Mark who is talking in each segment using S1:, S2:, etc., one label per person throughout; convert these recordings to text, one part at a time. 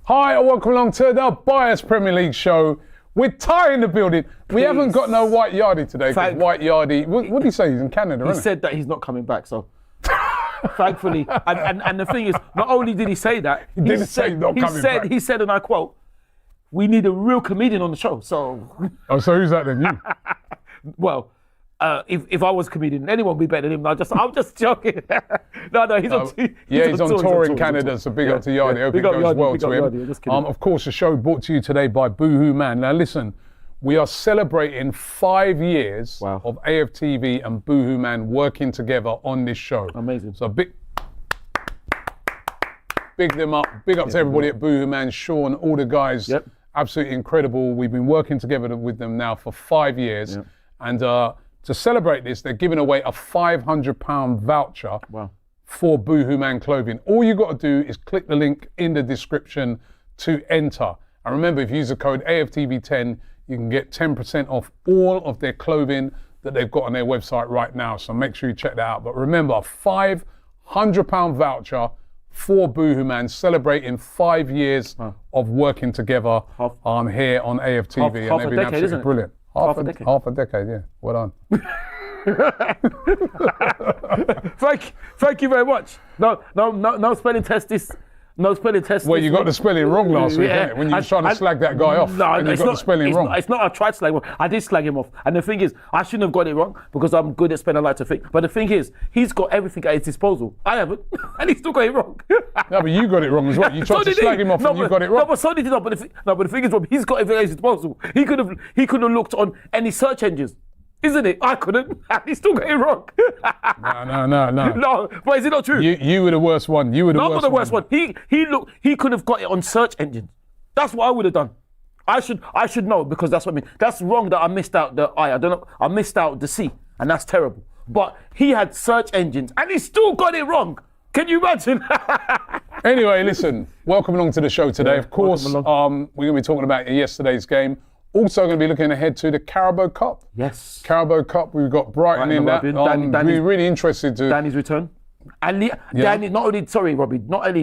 S1: Hi, and welcome along to the Bias Premier League show. We're Ty in the building. We haven't got no White Yardie today, because White Yardie, what did he say? He's in Canada,
S2: He said that he's not coming back, so thankfully. And the thing is, not only did he say that,
S1: He didn't say he's not coming back.
S2: He said, and I quote, "We need a real comedian on the show." So,
S1: Oh, so who's that then? You?
S2: well, if I was a comedian, anyone would be better than him. I'm just joking. no, he's on
S1: tour in Canada, so big up to Yardie. Hope it goes well to him. Of course, the show brought to you today by Boohoo Man. Now listen, we are celebrating 5 years of AFTV and Boohoo Man working together on this show.
S2: Amazing.
S1: So big them up. Big up to everybody at Boohoo Man, Sean, all the guys.
S2: Yep.
S1: Absolutely incredible. We've been working together with them now for 5 years. Yep. And to celebrate this, they're giving away a £500 voucher for Boohoo Man clothing. All you got to do is click the link in the description to enter. And remember, if you use the code AFTV10, you can get 10% off all of their clothing that they've got on their website right now. So make sure you check that out. But remember, a £500 voucher for Boohoo Man, celebrating 5 years of working together here on AFTV.
S2: Half a decade, isn't it?
S1: Brilliant. Half a decade, yeah. Well done.
S2: Thank you very much. No spelling test No spelling test.
S1: Well, you got the spelling wrong last week, didn't it? When you were trying to slag that guy off, and you got the spelling wrong.
S2: It's not I tried to slag him off. I did slag him off. And the thing is, I shouldn't have got it wrong because I'm good at spelling, I like to think. But the thing is, he's got everything at his disposal. I haven't, and he's still got it wrong.
S1: No, but you got it wrong as well. You tried to slag him off and you got it wrong.
S2: No, but so did he. But the thing is, Rob, he's got everything at his disposal. He could have looked on any search engines. Isn't it? I couldn't. He still got it wrong.
S1: No.
S2: No, but is it not true?
S1: You were the worst one. You were the worst one.
S2: Not the worst one. He could have got it on search engines. That's what I would have done. I should know because that's what I mean. That's wrong that I missed out the I. I don't know. I missed out the C, and that's terrible. But he had search engines, and he still got it wrong. Can you imagine?
S1: Anyway, listen. Welcome along to the show today. Of course, we're going to be talking about yesterday's game. Also going to be looking ahead to the Carabao Cup.
S2: Yes.
S1: Carabao Cup, we've got Brighton in that. We're really interested to...
S2: Danny's return. And Danny, not only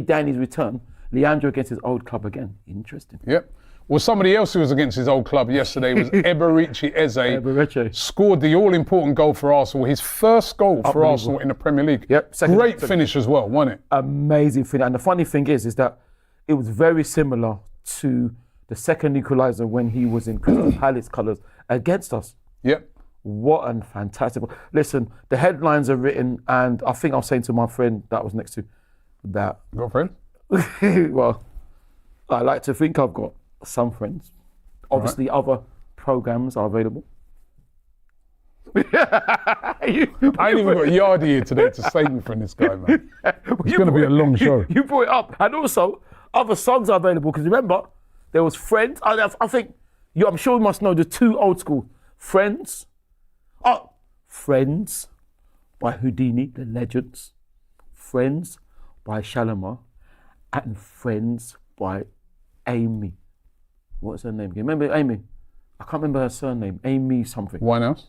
S2: Danny's return, Leandro against his old club again. Interesting.
S1: Yep. Well, somebody else who was against his old club yesterday was Eberechi Eze. Scored the all-important goal for Arsenal. His first goal for Arsenal in the Premier League.
S2: Yep.
S1: Great finish as well, wasn't it?
S2: Amazing finish. And the funny thing is that it was very similar to the second equaliser when he was in Crystal Palace colours against us.
S1: Yep.
S2: What a fantastic... Listen, the headlines are written, and I think I was saying to my friend that was next to that...
S1: You got a friend?
S2: Well, I like to think I've got some friends. Obviously, other programmes are available.
S1: I ain't even got Yardie here today to save me from this guy, man. It's going to be a long show.
S2: You brought it up. And also, other songs are available, because remember... There was Friends. I think I'm sure you must know the two old school Friends. Friends by Houdini, the Legends. Friends by Shalimar, and Friends by Amy. What's her name again? Remember Amy? I can't remember her surname. Amy something.
S1: Winehouse?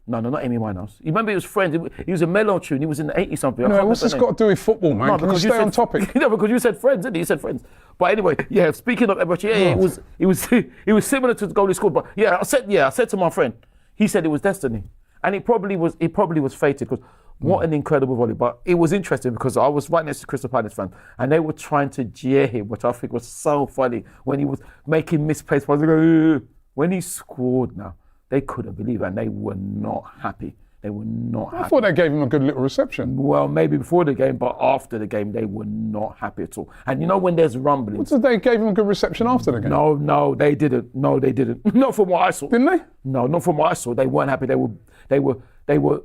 S2: No, not Amy Winehouse. You remember it was Friends? It was a mellow tune. He was in the 80s something.
S1: No, what's this got to do with football, man? Can you stay on topic?
S2: No, because you said Friends, didn't you? You said Friends. But anyway, yeah. Speaking of Eberechi, it was similar to the goal he scored. But I said to my friend, he said it was destiny, and it probably was fated because what an incredible volley. But it was interesting because I was right next to Crystal Palace fans, and they were trying to jeer him, which I think was so funny when he was making misplaced passes. When he scored now. They couldn't believe it, and they were not happy. They were not happy.
S1: I thought they gave him a good little reception.
S2: Well, maybe before the game, but after the game, they were not happy at all. And you know when there's rumblings...
S1: What did they gave him a good reception after the game?
S2: No, they didn't. No, they didn't. Not from what I saw.
S1: Didn't they?
S2: No, not from what I saw. They weren't happy. They were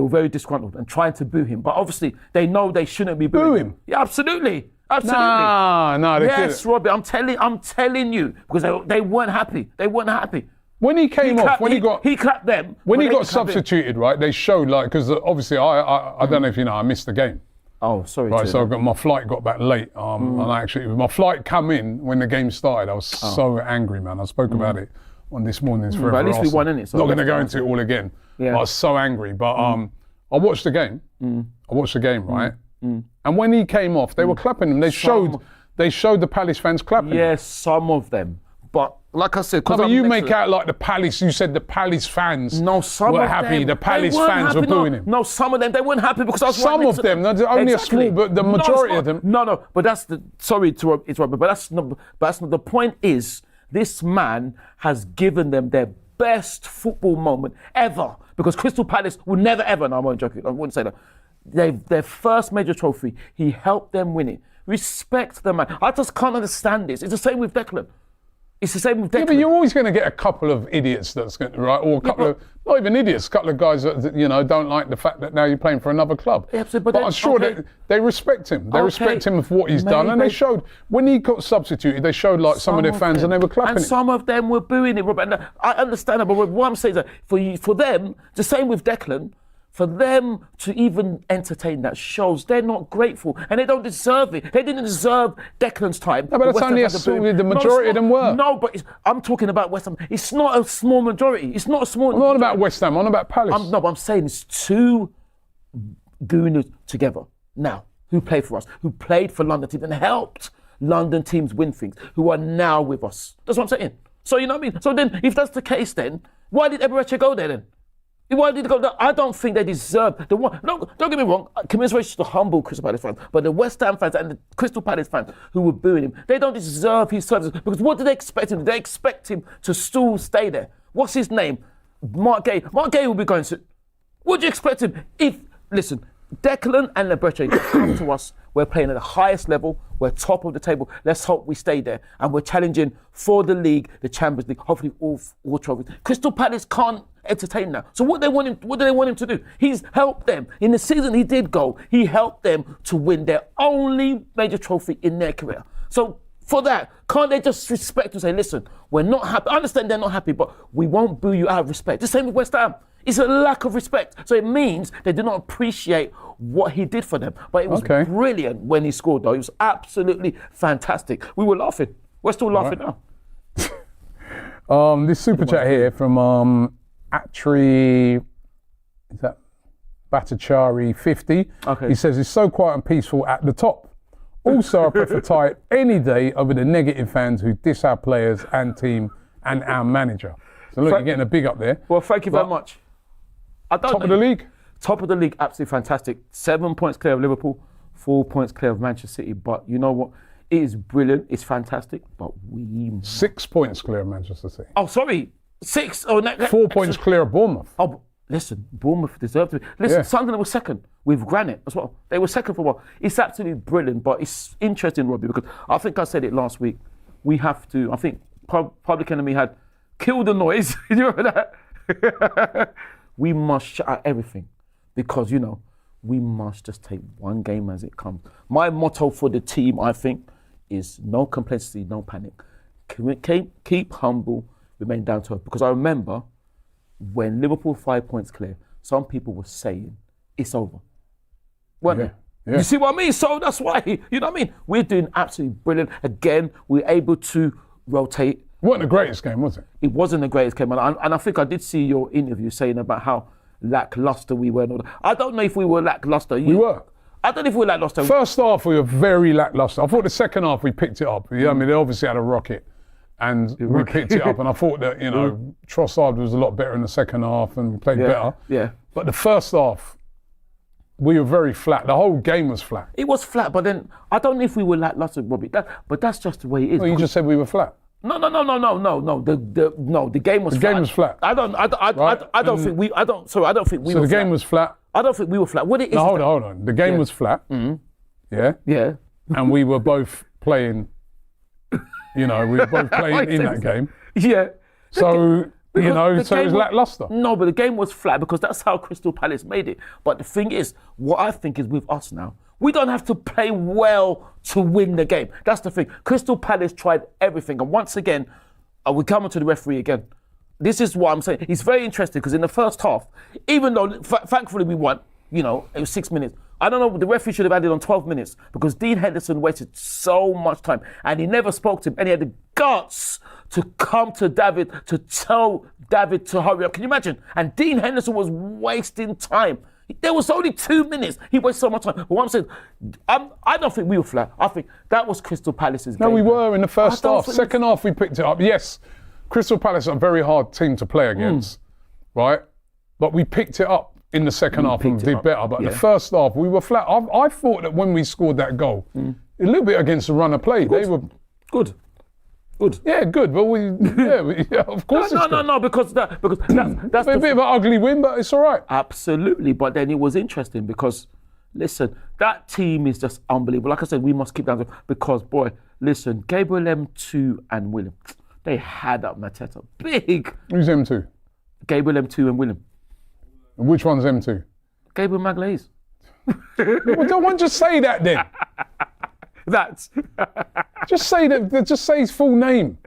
S2: very disgruntled and trying to boo him. But obviously, they know they shouldn't be booing him. Yeah, absolutely.
S1: No, they didn't.
S2: Yes, Robbie, I'm telling you, because they weren't happy. They weren't happy.
S1: When he came off,
S2: he clapped them.
S1: When he got substituted, right? They showed because obviously I don't know if you know, I missed the game.
S2: Oh, sorry.
S1: Right, so my flight got back late. And actually, my flight come in when the game started. I was so angry, man. I spoke about it on this morning's Forever.
S2: But at least we won, innit? So
S1: not going to go into it all again. Yeah. I was so angry, but I watched the game. I watched the game, right? And when he came off, they were clapping him. They they showed the Palace fans clapping.
S2: Yes, some of them. But like I said,
S1: but you make out like the Palace. You said the Palace fans were happy. The Palace fans were booing him.
S2: No, some of them they weren't happy because I was
S1: some of them. Only a small, but the majority of them.
S2: No. But that's the. Sorry to interrupt, but that's not. But that's not. The point is, this man has given them their best football moment ever. Because Crystal Palace will never ever. No, I'm not joking. I wouldn't say that. Their first major trophy. He helped them win it. Respect the man. I just can't understand this. It's the same with Declan. It's the same with Declan.
S1: Yeah, but you're always going to get a couple of idiots that's going to, right, or a couple of, not even idiots, a couple of guys that, you know, don't like the fact that now you're playing for another club.
S2: Yeah,
S1: but I'm sure that they respect him. They respect him for what he's done. And they showed, when he got substituted, they showed like some of their fans and they were clapping.
S2: And some of them were booing it, Robert. And I understand that, but what I'm saying is that for them, the same with Declan, for them to even entertain that shows they're not grateful and they don't deserve it. They didn't deserve Declan's time.
S1: No, but that's only the majority of them were.
S2: No, but I'm talking about West Ham. It's not a small majority. It's not a small.
S1: I'm not about West Ham. I'm about Palace.
S2: No, but I'm saying it's two gooners together now who play for us, who played for London teams and helped London teams win things, who are now with us. That's what I'm saying. So you know what I mean? So then, if that's the case, then why did Eberechi go there then? Why did they go? I don't think they deserve the one. No, don't get me wrong. Commiseration to the humble Crystal Palace fans, but the West Ham fans and the Crystal Palace fans who were booing him, they don't deserve his services because what do they expect him? Do they expect him to still stay there? What's his name? Mark Gay. Mark Gay will be going to. What do you expect him? Listen, Declan and Eberechi come to us. We're playing at the highest level. We're top of the table. Let's hope we stay there. And we're challenging for the league, the Champions League, hopefully all trophies. Crystal Palace can't entertain now. So what do they want him to do? He's helped them. In the season he did go, he helped them to win their only major trophy in their career. So for that, can't they just respect and say, listen, we're not happy. I understand they're not happy, but we won't boo you out of respect. The same with West Ham. It's a lack of respect. So it means they do not appreciate what he did for them. But it was brilliant when he scored, though. It was absolutely fantastic. We were laughing. We're still laughing now.
S1: This super chat here from Atri, is that Bhattacharya 50? Okay. He says it's so quiet and peaceful at the top. Also, I prefer tight any day over the negative fans who diss our players and team and our manager. So look, you're getting a big up there.
S2: Well, thank you very much.
S1: Top of the league?
S2: Top of the league, absolutely fantastic. 7 points clear of Liverpool, 4 points clear of Manchester City. But you know what? It is brilliant. It's fantastic. But
S1: 6 points clear of Manchester City.
S2: Oh, sorry. 6.
S1: 4 points clear of Bournemouth.
S2: Oh, listen, Bournemouth deserved to be. Listen, Sunderland was second with Granite as well. They were second for a while. It's absolutely brilliant. But it's interesting, Robbie, because I think I said it last week. We have to, I think Public Enemy had Kill the Noise. You remember that? We must shut out everything because, you know, we must just take one game as it comes. My motto for the team, I think, is no complacency, no panic. Keep humble, remain down to earth. Because I remember when Liverpool 5 points clear, some people were saying it's over. Weren't they? Yeah. You see what I mean? So that's why, you know what I mean? We're doing absolutely brilliant. Again, we're able to rotate.
S1: It wasn't the greatest game, was it?
S2: It wasn't the greatest game. And I think I did see your interview saying about how lackluster we were. I don't know if we were lackluster.
S1: We were.
S2: I don't know if we were lackluster.
S1: First half, we were very lackluster. I thought the second half, we picked it up. You know what I mean? They obviously had a rocket and we picked it up. And I thought that, you know, Trossard was a lot better in the second half and played better.
S2: Yeah.
S1: But the first half, we were very flat. The whole game was flat.
S2: It was flat, but then I don't know if we were lackluster, Robbie. But that's just the way it is.
S1: Well, you just said we were flat.
S2: No. The game was flat.
S1: The game was flat.
S2: I don't think we were.
S1: So the game was flat.
S2: I don't think we were flat. What it is?
S1: No, hold on. The game was flat. Mm-hmm. Yeah.
S2: Yeah.
S1: And we were both playing. You know, we were both playing in that game.
S2: Yeah.
S1: So you know, so it was lackluster.
S2: No, but the game was flat because that's how Crystal Palace made it. But the thing is, what I think is with us now, we don't have to play well to win the game. That's the thing. Crystal Palace tried everything. And once again, we come on to the referee again. This is what I'm saying. It's very interesting because in the first half, even though thankfully we won, you know, it was 6 minutes. I don't know, the referee should have added on 12 minutes because Dean Henderson wasted so much time and he never spoke to him and he had the guts to come to David to tell David to hurry up. Can you imagine? And Dean Henderson was wasting time. There was only 2 minutes. He wasted so much time. But what I'm saying, I don't think we were flat. I think that was Crystal Palace's game.
S1: No, we were in the first half. Second half, we picked it up. Yes, Crystal Palace are a very hard team to play against, right? But we picked it up in the second half and did better. But the first half, we were flat. I thought that when we scored that goal, a little bit against the run of play, they were
S2: good.
S1: Yeah, good. But of course.
S2: No, because that's
S1: a bit of an ugly win, but it's all right.
S2: Absolutely. But then it was interesting because, listen, that team is just unbelievable. Like I said, we must keep that because, boy, listen, Gabriel M2 and William, they had up Mateta big.
S1: Who's M2?
S2: Gabriel M2 and William.
S1: Which one's M2?
S2: Gabriel Magalhaes.
S1: Well, don't just say that then.
S2: That's
S1: just say that. Just say his full name.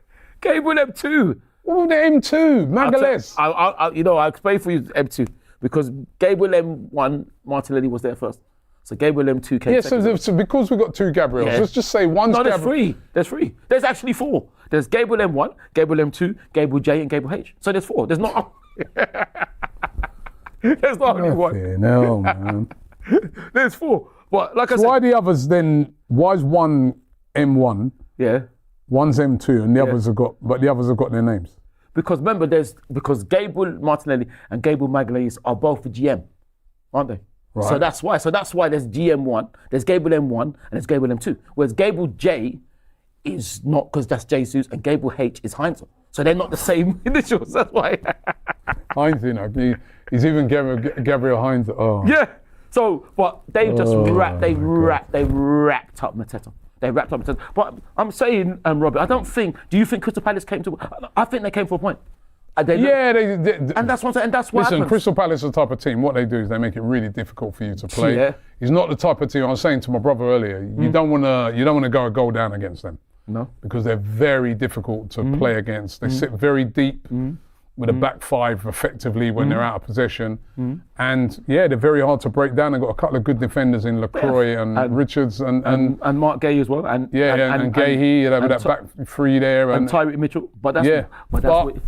S2: Gabriel M2.
S1: What the M2? Magalhaes.
S2: I'll explain for you M2 because Gabriel M1 Martinelli was there first. So Gabriel M2 came second.
S1: So because we've got two Gabriels, let's just say one's
S2: Gabriel. There's three. There's actually four. There's Gabriel M1, Gabriel M2, Gabriel J, and Gabriel H. So there's four. There's not. There's not only one.
S1: No, man.
S2: There's four. But like I said,
S1: why the others then? Why is one M1?
S2: Yeah.
S1: One's M2, and the others have got their names.
S2: Because remember, because Gabriel Martinelli and Gabriel Magalhaes are both the GM, aren't they? Right. So that's why there's GM1, there's Gabriel M1, and there's Gabriel M2. Whereas Gabriel J is not, because that's Jesus, and Gabriel H is Heinz. So they're not the same initials. That's why.
S1: Heinz, he's even Gabriel Heinz. Oh.
S2: Yeah. So, but they just wrapped up Mateta. They wrapped up Mateta. But I'm saying, Robert, do you think Crystal Palace came to? I think they came for a point.
S1: And
S2: that's what I'm saying. And that's what happens.
S1: Crystal Palace is the type of team. What they do is they make it really difficult for you to play.
S2: Yeah.
S1: He's not the type of team. I was saying to my brother earlier. You don't want to go a goal down against them.
S2: No.
S1: Because they're very difficult to play against. They sit very deep with a back five effectively when they're out of possession. And they're very hard to break down. They've got a couple of good defenders in LaCroix and Richards and
S2: Mark Gay as well. And
S1: Gahey, with that back three there.
S2: And Tyreek Mitchell. But I
S1: thought,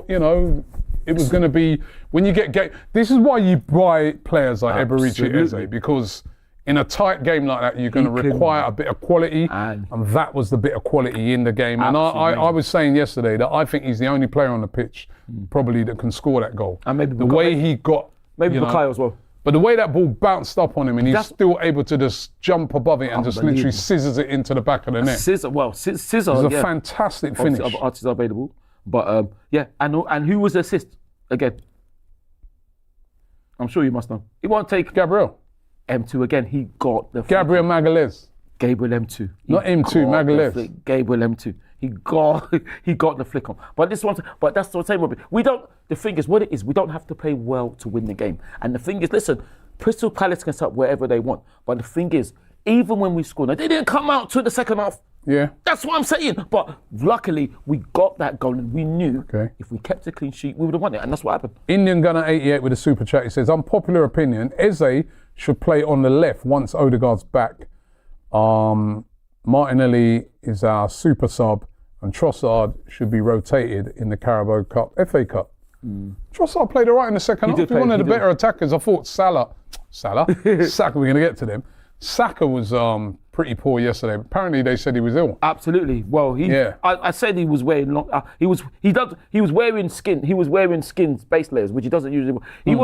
S1: it was going to be, when you get Gay, this is why you buy players like Eberici Eze, because in a tight game like that, you're going to require a bit of quality, and that was the bit of quality in the game. And I was saying yesterday that I think he's the only player on the pitch probably that can score that goal.
S2: And maybe
S1: the way he got...
S2: Maybe Bukayo as well.
S1: But the way that ball bounced up on him and he's still able to just jump above it and just literally scissors it into the back of the net.
S2: Scissor. It was
S1: a fantastic finish.
S2: Obviously, other artists are available. But and who was the assist again? I'm sure you must know. It won't take...
S1: Gabriel.
S2: M2 again, he got the...
S1: Gabriel Magalhaes.
S2: Gabriel M2.
S1: Not M2, Magalhaes.
S2: Gabriel M2. He got the flick on. But that's the same. The thing is, what it is, we don't have to play well to win the game. And the thing is, listen, Crystal Palace can start wherever they want. But the thing is, even when we scored, they didn't come out to the second half.
S1: Yeah.
S2: That's what I'm saying. But luckily, we got that goal and we knew if we kept a clean sheet, we would have won it. And that's what happened.
S1: Indian Gunner 88 with a super chat. He says, unpopular opinion, Eze should play on the left once Odegaard's back. Martinelli is our super sub and Trossard should be rotated in the Carabao Cup, FA Cup. Trossard played all right in the second half. He's one of the better attackers. I thought Saka, we're going to get to them. Saka was pretty poor yesterday. Apparently, they said he was ill.
S2: Absolutely. Well, I said he was wearing he was wearing skin. He was wearing skin base layers, which he doesn't usually. He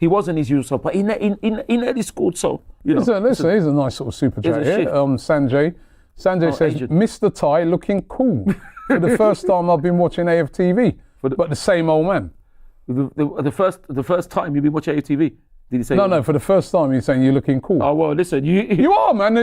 S2: wasn't his usual self, but he nearly scored. So
S1: listen, here's a nice sort of super chat here. Sanjay says, agent. Mr. Ty looking cool for the first time I've been watching AFTV, but the same old man.
S2: The first time you've been watching AFTV. Did he say
S1: no, for the first time you're saying you're looking cool.
S2: Oh, well, listen,
S1: you are, man. I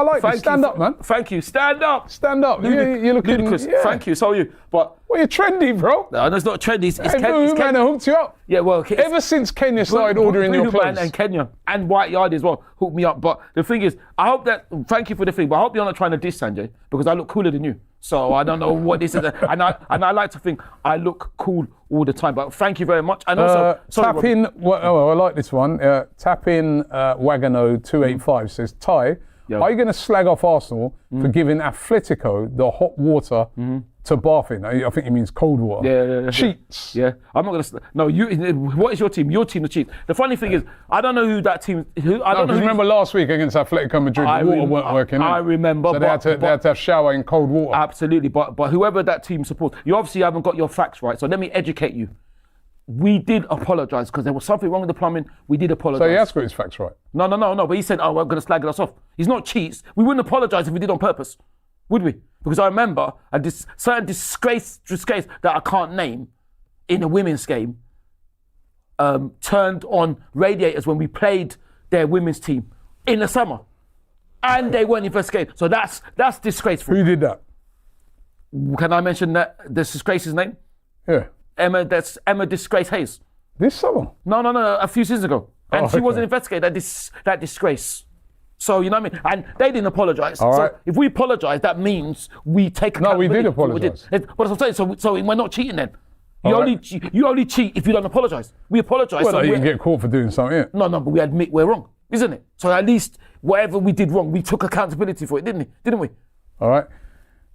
S1: like you. Stand up, man.
S2: Thank you. Stand up.
S1: Stand up. You're looking...
S2: Yeah. Thank you, so are you. But...
S1: Well, you're trendy, bro.
S2: No, it's not trendy. It's
S1: man hooked you up.
S2: Yeah, well...
S1: Ever since Kenya started ordering your clothes.
S2: And Kenya and White Yard as well hooked me up. But the thing is, I hope that... Thank you for the thing, but I hope you're not trying to diss Sanjay, because I look cooler than you. So I don't know what this is. And I like to think I look cool all the time. But thank you very much. And also...
S1: tap in... I like this one. Tap in Wagano 285 says, Ty, are you going to slag off Arsenal for giving Atletico the hot water to bathing. I think he means cold water.
S2: Yeah.
S1: Cheats.
S2: Yeah, I'm not gonna. No, you. What is your team? Your team, the cheats. The funny thing is, I don't know who that team. I don't know.
S1: Because remember last week against Atletico Madrid, the water weren't working.
S2: I remember.
S1: So they had to have shower in cold water.
S2: Absolutely, but whoever that team supports, you obviously haven't got your facts right. So let me educate you. We did apologise because there was something wrong with the plumbing. We did apologise.
S1: So he has got his facts right.
S2: No. But he said, "Oh, we're going to slag us off." He's not cheats. We wouldn't apologise if we did on purpose, would we? Because I remember certain disgrace that I can't name in a women's game turned on radiators when we played their women's team in the summer, and they weren't investigated. So that's disgraceful.
S1: Who did that?
S2: Can I mention that the disgrace's name?
S1: Yeah.
S2: That's Emma Disgrace Hayes.
S1: This summer?
S2: No, a few seasons ago. And she
S1: okay.
S2: wasn't investigated, that disgrace. So, you know what I mean? And they didn't apologise.
S1: All right.
S2: So if we apologise, that means we take accountability.
S1: No, we did apologise.
S2: But that's what I'm saying. So we're not cheating then. You only cheat if you don't apologise. We apologise.
S1: Well, you can get caught for doing something, yeah.
S2: No, but we admit we're wrong, isn't it? So at least whatever we did wrong, we took accountability for it, didn't we?
S1: All right.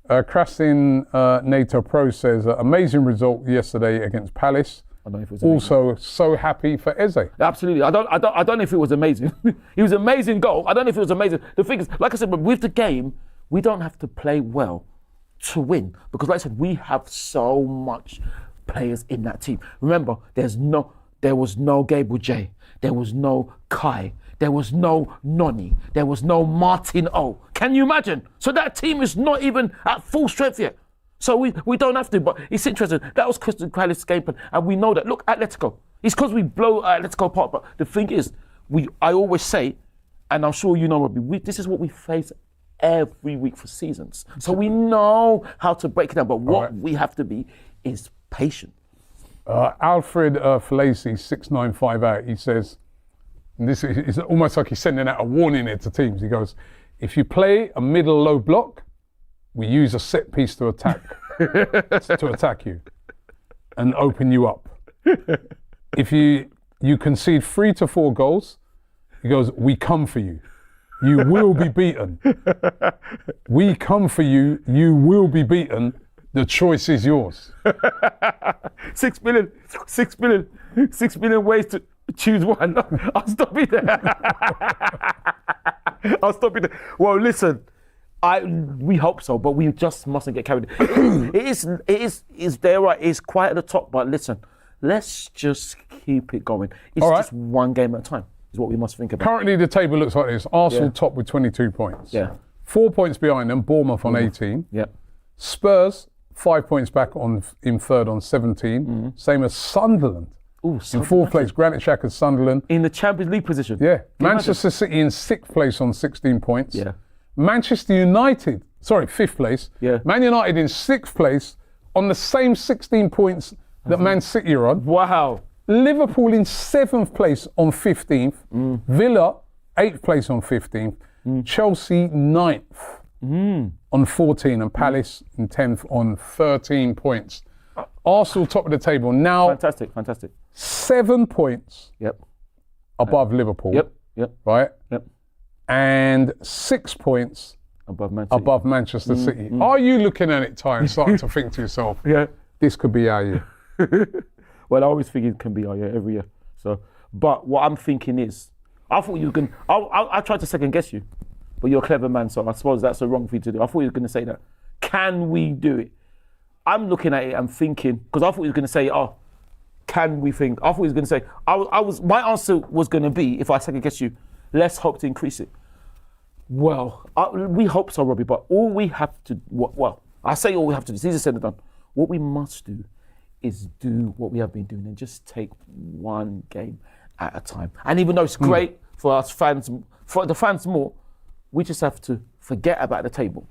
S1: Krasin NATO Pro says, amazing result yesterday against Palace.
S2: I don't know if it was
S1: also so happy for Eze.
S2: Absolutely. I don't know if it was amazing. It was an amazing goal. I don't know if it was amazing. The thing is, like I said, but with the game, we don't have to play well to win. Because like I said, we have so much players in that team. Remember, there was no Gabriel J. There was no Kai. There was no Noni. There was no Martin O. Can you imagine? So that team is not even at full strength yet. So we don't have to, but it's interesting. That was Crystal Palace's game plan, and we know that. Look, Atletico. It's because we blow Atletico apart, but the thing is, I always say, and I'm sure you know, Robbie, this is what we face every week for seasons. So we know how to break it down, but what we have to be is patient.
S1: Alfred Falacy, 6958, he says, and this is almost like he's sending out a warning here to teams. He goes, if you play a middle low block, we use a set piece to attack you and open you up. If you concede 3 to 4 goals, he goes, we come for you. You will be beaten. We come for you. You will be beaten. The choice is yours.
S2: 6 million ways to choose one. I'll stop it there. Well, listen. We hope so, but we just mustn't get carried. It is there, right? It's quite at the top, but listen, let's just keep it going. It's just one game at a time, is what we must think about.
S1: Currently, the table looks like this. Arsenal top with 22 points.
S2: Yeah.
S1: 4 points behind them, Bournemouth on 18.
S2: Yeah.
S1: Spurs, 5 points back in third on 17. Same as Sunderland.
S2: Ooh,
S1: in fourth place, Granit Xhaka's Sunderland.
S2: In the Champions League position.
S1: Yeah. Manchester City in 6th place on 16 points.
S2: Yeah.
S1: Manchester United, 5th place.
S2: Yeah.
S1: Man United in 6th place on the same 16 points that Man City are on.
S2: Wow.
S1: Liverpool in 7th place on 15th. Villa, 8th place on 15th. Chelsea, 9th on 14. And Palace in 10th on 13 points. Arsenal top of the table now.
S2: Fantastic.
S1: 7 points above Liverpool.
S2: Yep.
S1: Right?
S2: Yep.
S1: And 6 points above Manchester City. Are you looking at it, Ty, and starting to think to yourself, this could be our year?
S2: Well, I always think it can be our year every year. So, but what I'm thinking is, I thought you were going. I tried to second guess you, but you're a clever man, so I suppose that's the wrong thing to do. I thought you were going to say that. Can we do it? I'm looking at it and thinking, because I thought you were going to say, can we think? I thought he was going to say, my answer was going to be, if I second guess you, let's hope to increase it. Well, we hope so, Robbie, but all we have to, I say all we have to do, it's easier said than done. What we must do is do what we have been doing and just take one game at a time. And even though it's great for us fans, for the fans more, we just have to forget about the table.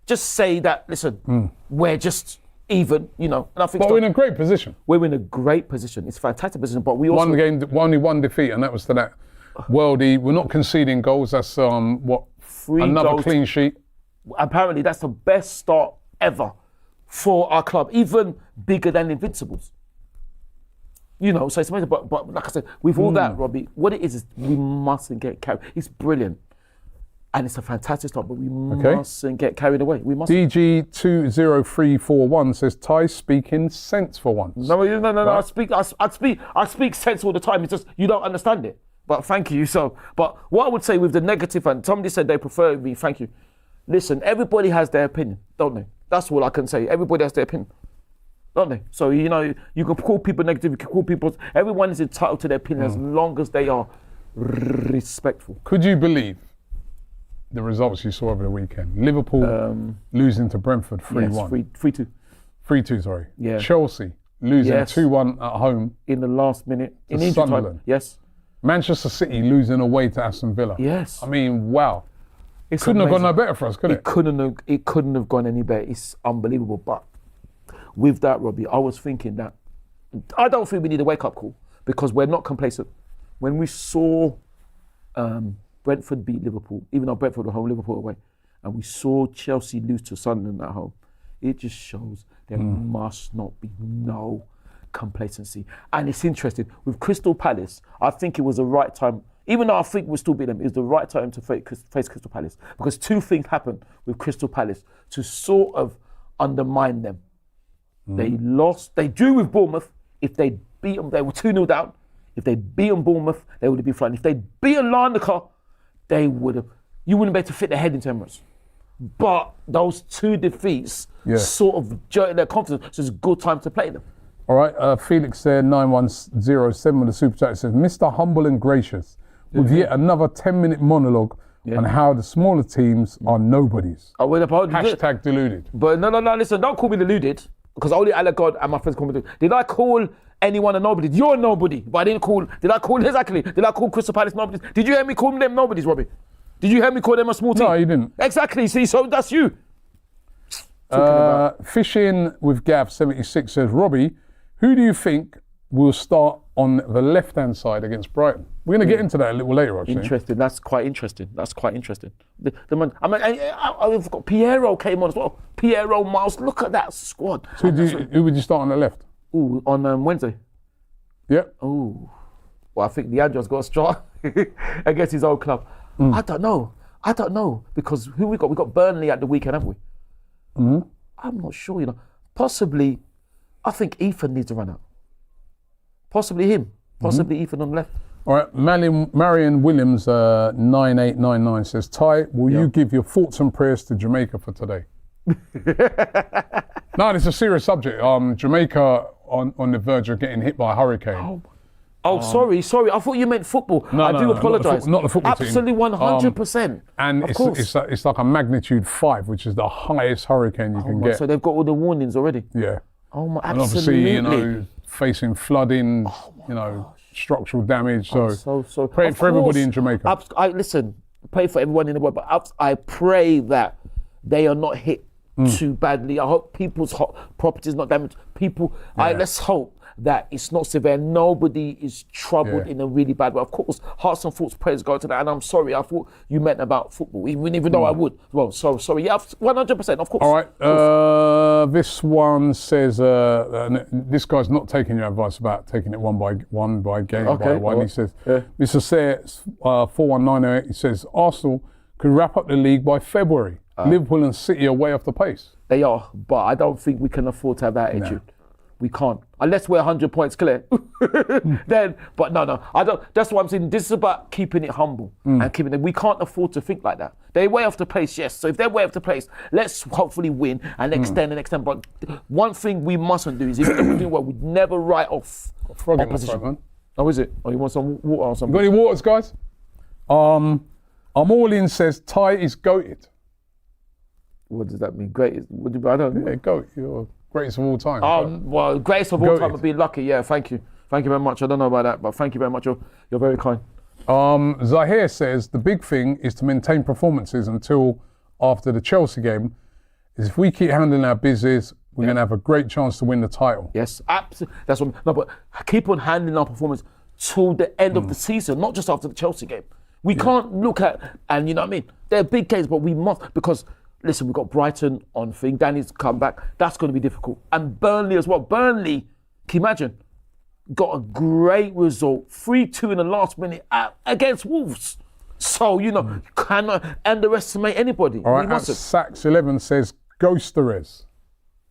S2: Just say that, listen, we're just even, And I think
S1: we're in a great position.
S2: We're in a great position. It's a fantastic position, but we also...
S1: Only one defeat, and that was to that worldie. We're not conceding goals. That's, 3 another
S2: goals.
S1: Clean sheet.
S2: Apparently, that's the best start ever for our club, even bigger than Invincibles. So it's amazing. But like I said, with all that, Robbie, what it is we mustn't get carried. It's brilliant. And it's a fantastic start, but we mustn't get carried away. We must.
S1: DG20341 says, Ty speaking sense for once.
S2: No. Right? I speak sense all the time. It's just you don't understand it. But thank you. So, but what I would say with the negative, and somebody said they prefer me. Thank you. Listen, everybody has their opinion, don't they? That's all I can say. Everybody has their opinion, don't they? So you know, you can call people negative. You can call people. Everyone is entitled to their opinion as long as they are respectful.
S1: Could you believe the results you saw over the weekend? Liverpool losing to Brentford 3-1.
S2: Yes, 3-2.
S1: 3-2, sorry.
S2: Yeah.
S1: Chelsea losing 2-1 at home.
S2: In the last minute.
S1: To
S2: in injury time. Yes.
S1: Manchester City losing away to Aston Villa.
S2: Yes.
S1: I mean, wow.
S2: It's
S1: couldn't
S2: amazing.
S1: have gone no better for us, could it?
S2: It couldn't have gone any better. It's unbelievable. But with that, Robbie, I was thinking that I don't think we need a wake-up call because we're not complacent. When we saw Brentford beat Liverpool, even though Brentford were home, Liverpool away, and we saw Chelsea lose to Sunderland at home, it just shows there must not be no complacency. And it's interesting, with Crystal Palace, I think it was the right time, even though I think we'll still beat them, it was the right time to face Crystal Palace, because two things happened with Crystal Palace to sort of undermine them. They drew with Bournemouth. If they beat them, they were 2-0 down. If they beaten Bournemouth, they would have been flying. If they'd beaten Larnaca, you wouldn't be able to fit their head into Emirates. But those two defeats sort of jerked their confidence, so it's a good time to play them.
S1: All right, Felix there, 9107 with the super chat says, Mr. Humble and Gracious, with yet another 10-minute monologue on how the smaller teams are nobodies. Hashtag deluded.
S2: But no, listen, don't call me deluded, because only Allah God and my friends call me deluded. Did I call anyone a nobody? You're a nobody, but did I call Crystal Palace nobodies? Did you hear me call them nobodies, Robbie? Did you hear me call them a small team?
S1: No, you didn't.
S2: Exactly, see, so that's you.
S1: Fishing with Gav 76 says, Robbie, who do you think will start on the left-hand side against Brighton? We're going to get into that a little later, actually.
S2: Interesting. That's quite interesting. We've got Piero came on as well. Piero, Miles. Look at that squad.
S1: So who would you start on the left?
S2: Ooh, on Wednesday.
S1: Yeah.
S2: Ooh. Well, I think Leandro's got a start against his old club. I don't know because who we got? We got Burnley at the weekend, haven't we? I'm not sure. Possibly. I think Ethan needs to run out. Possibly him. Possibly Ethan on the left.
S1: All right, Marion Williams, 9899 says, Ty, will you give your thoughts and prayers to Jamaica for today? No, it's a serious subject. Jamaica on the verge of getting hit by a hurricane.
S2: Sorry. I thought you meant football. I do apologise.
S1: Not the football team.
S2: Absolutely 100%.
S1: And it's like a magnitude 5, which is the highest hurricane you can get.
S2: So they've got all the warnings already.
S1: Yeah.
S2: Oh my, absolutely.
S1: And obviously, facing flooding, structural damage. So pray for everybody in Jamaica.
S2: Listen, pray for everyone in the world, but I pray that they are not hit too badly. I hope people's properties not damaged. Let's hope that it's not severe. Nobody is troubled in a really bad way. Of course, hearts and thoughts, prayers go to that. And I'm sorry, I thought you meant about football, even though I would. Well, so sorry. Yeah, 100%, of course.
S1: All right. This one says, this guy's not taking your advice about taking it one by game by one. He says, Mr. Sayers, 41908, he says, Arsenal could wrap up the league by February. Liverpool and City are way off the pace.
S2: They are, but I don't think we can afford to have that attitude. No. We can't, unless we're 100 points clear. Then, but no, I don't. That's what I'm saying. This is about keeping it humble and keeping it. We can't afford to think like that. They're way off the pace, yes. So if they're way off the pace, let's hopefully win and extend and extend. But one thing we mustn't do is, if we do well, we'd never write off opposition. Man. Oh, is it? Oh, you want some water or something?
S1: Got any waters, guys? I'm all in. Says Ty is goated.
S2: What does that mean? Great? I don't know.
S1: Yeah, goat. You're greatest of all time.
S2: Well, greatest of all time would be lucky. Yeah, thank you. Thank you very much. I don't know about that, but thank you very much. You're very kind.
S1: Zahir says the big thing is to maintain performances until after the Chelsea game. Is if we keep handling our business, we're going to have a great chance to win the title.
S2: Yes, absolutely. That's what. No, but keep on handling our performance till the end of the season, not just after the Chelsea game. We can't look at, and you know what I mean. They're big games, but we must, because. Listen, we've got Brighton on thing. Danny's come back. That's going to be difficult. And Burnley as well. Burnley, can you imagine? Got a great result. 3-2 in the last minute against Wolves. So, you know, you cannot underestimate anybody.
S1: All right, Sax11 says Ghosterez.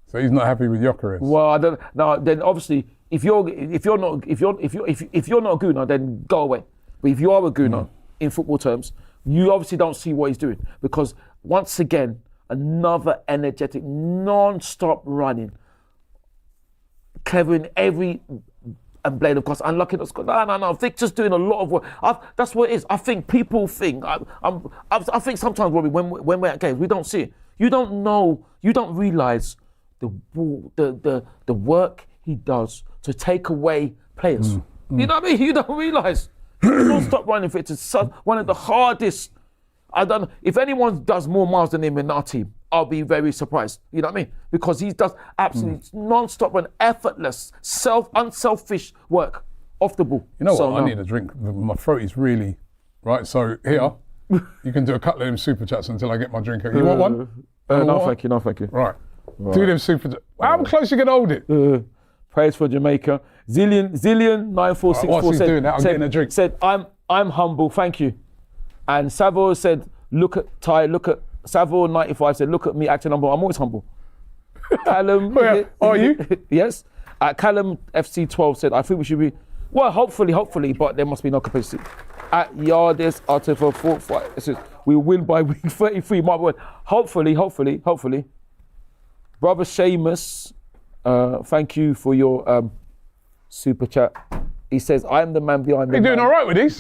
S1: So he's not happy with Gyökeres.
S2: Well, I don't. Now, then obviously, if you're not a gooner, then go away. But if you are a gooner in football terms, you obviously don't see what he's doing, because once again, another energetic, non-stop running, clever in every blade of course, unlucky. No. Victor's doing a lot of work. That's what it is. I think people think. I think sometimes, Robbie, when we're at games, we don't see it. You don't know. You don't realise the work he does to take away players. You know what I mean? You don't realise. Don't stop running for it. It's one of the hardest. I don't know if anyone does more miles than him in our team. I'll be very surprised. You know what I mean? Because he does absolutely non-stop and effortless, unselfish work off the ball.
S1: You know what? I need a drink. My throat is really right. So here, you can do a couple of them super chats until I get my drink. You want one?
S2: No, thank you. No, thank you.
S1: Right. Do them super chats. How close you can hold it?
S2: Praise for Jamaica. Zillion 9464
S1: said, doing that? I'm getting a drink.
S2: Said, I'm humble, thank you. And Savo said, Savo 95 said, look at me acting humble. I'm always humble. Callum,
S1: are you?
S2: Yes. Callum FC 12 said, I think we should be, well, hopefully, but there must be no capacity. At Yardis Artifa 45, it says, we win by week 33. My word. Hopefully. Brother Seamus, thank you for your super chat. He says, I'm the man behind the man.
S1: You're doing all right with this?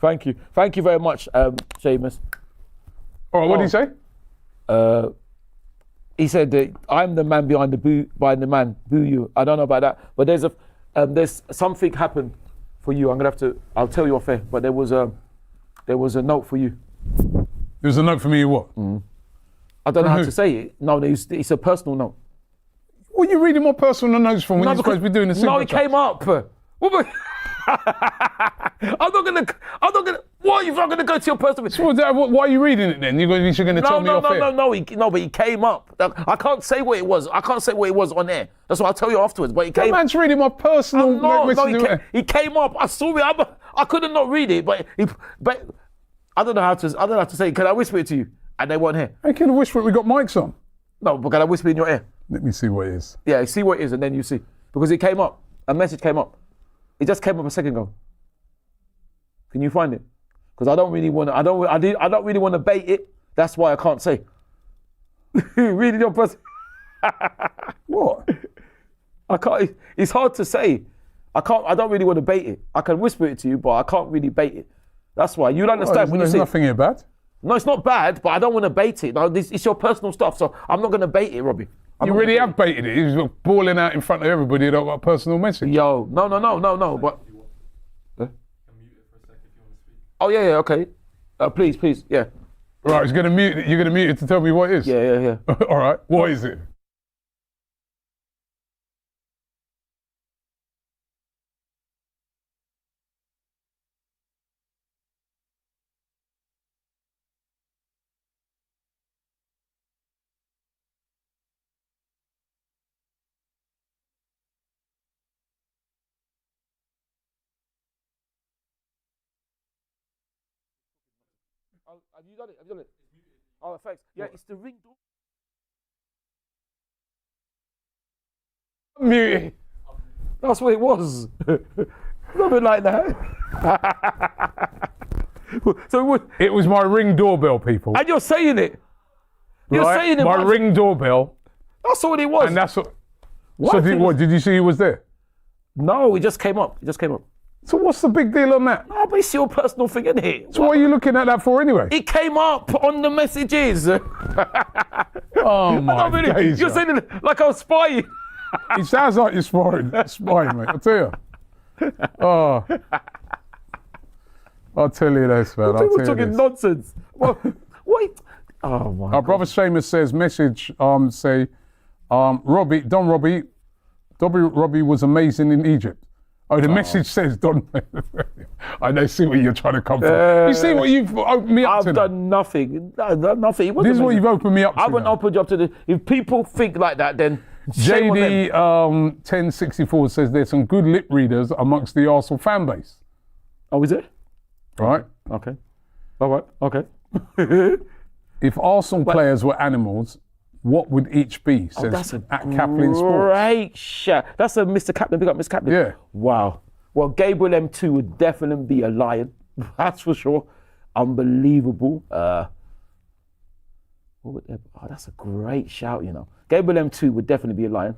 S2: Thank you. Thank you very much, Seamus.
S1: All right, what did he say?
S2: He said that I'm the man behind the man. Boo you. I don't know about that. But there's something happened for you. I'll tell you off air, but there was a note for you.
S1: There was a note for me, what?
S2: I don't know how to say it. No, it's a personal note.
S1: What are you reading my personal notes from when you're supposed to be doing the super
S2: No, it came up. I'm not gonna. What? You're not gonna go to your personal.
S1: So why are you reading it then? You're going to tell me off air?
S2: No. But he came up. I can't say what it was. I can't say what it was on air. That's what I'll tell you afterwards. But he came.
S1: That man's reading my personal.
S2: He came up. I saw it. I couldn't not read it, but I don't know how to say it. Can I whisper it to you? And they weren't here.
S1: I can whisper it. We got mics on.
S2: No, but can I whisper in your ear?
S1: Let me see what it is.
S2: Yeah, see what it is, and then you see. Because it came up. A message came up. It just came up a second ago. Can you find it? Because I don't really want to. I don't really want to bait it. That's why I can't say. Reading your person.
S1: What?
S2: I can't. It's hard to say. I don't really want to bait it. I can whisper it to you, but I can't really bait it. That's why you'll understand when you see.
S1: There's nothing here bad.
S2: No, it's not bad, but I don't want to bait it. No, it's your personal stuff, so I'm not going to bait it, Robbie.
S1: You really have baited it. You're balling out in front of everybody about a personal message.
S2: Yo, no, but... Oh, yeah, okay. Please, yeah.
S1: Right, you're going to mute it to tell me what it is?
S2: Yeah.
S1: All right, what is it?
S2: Have you done it? Oh, thanks. Yeah, it's the ring door.
S1: Mute.
S2: That's what it was. Something like that.
S1: It was my ring doorbell, people.
S2: And you're saying it. You're saying it.
S1: My ring doorbell.
S2: That's what it was.
S1: And that's what. So did you see he was there?
S2: No, it just came up.
S1: So what's the big deal on that?
S2: No, but it's your personal thing, isn't it?
S1: So what are you looking at that for anyway?
S2: It came up on the messages.
S1: Oh my days.
S2: You're saying it like I was spying.
S1: It sounds like you're spying, mate. I'll tell you. Oh. I'll tell you this, man.
S2: People talking nonsense. What? Oh my God.
S1: Our brother Seamus says, message, Robbie was amazing in Egypt. Oh, the message says, Don. I know, see what you're trying to come from. You see what you've opened me up to?
S2: I've done nothing. Nothing.
S1: This is what you've opened me up to.
S2: I haven't opened you up to this. If people think like that, then
S1: JD 1064 says there's some good lip readers amongst the Arsenal fan base.
S2: Oh, is it?
S1: Right.
S2: Okay. All right. Okay.
S1: If Arsenal players were animals, what would each be? Says
S2: That's a
S1: at Kaplan Sports.
S2: great shout. That's a Mr. Kaplan. Big up, Mr. Kaplan.
S1: Yeah.
S2: Wow. Well, Gabriel M2 would definitely be a lion. That's for sure. Unbelievable. That's a great shout, you know. Gabriel M2 would definitely be a lion.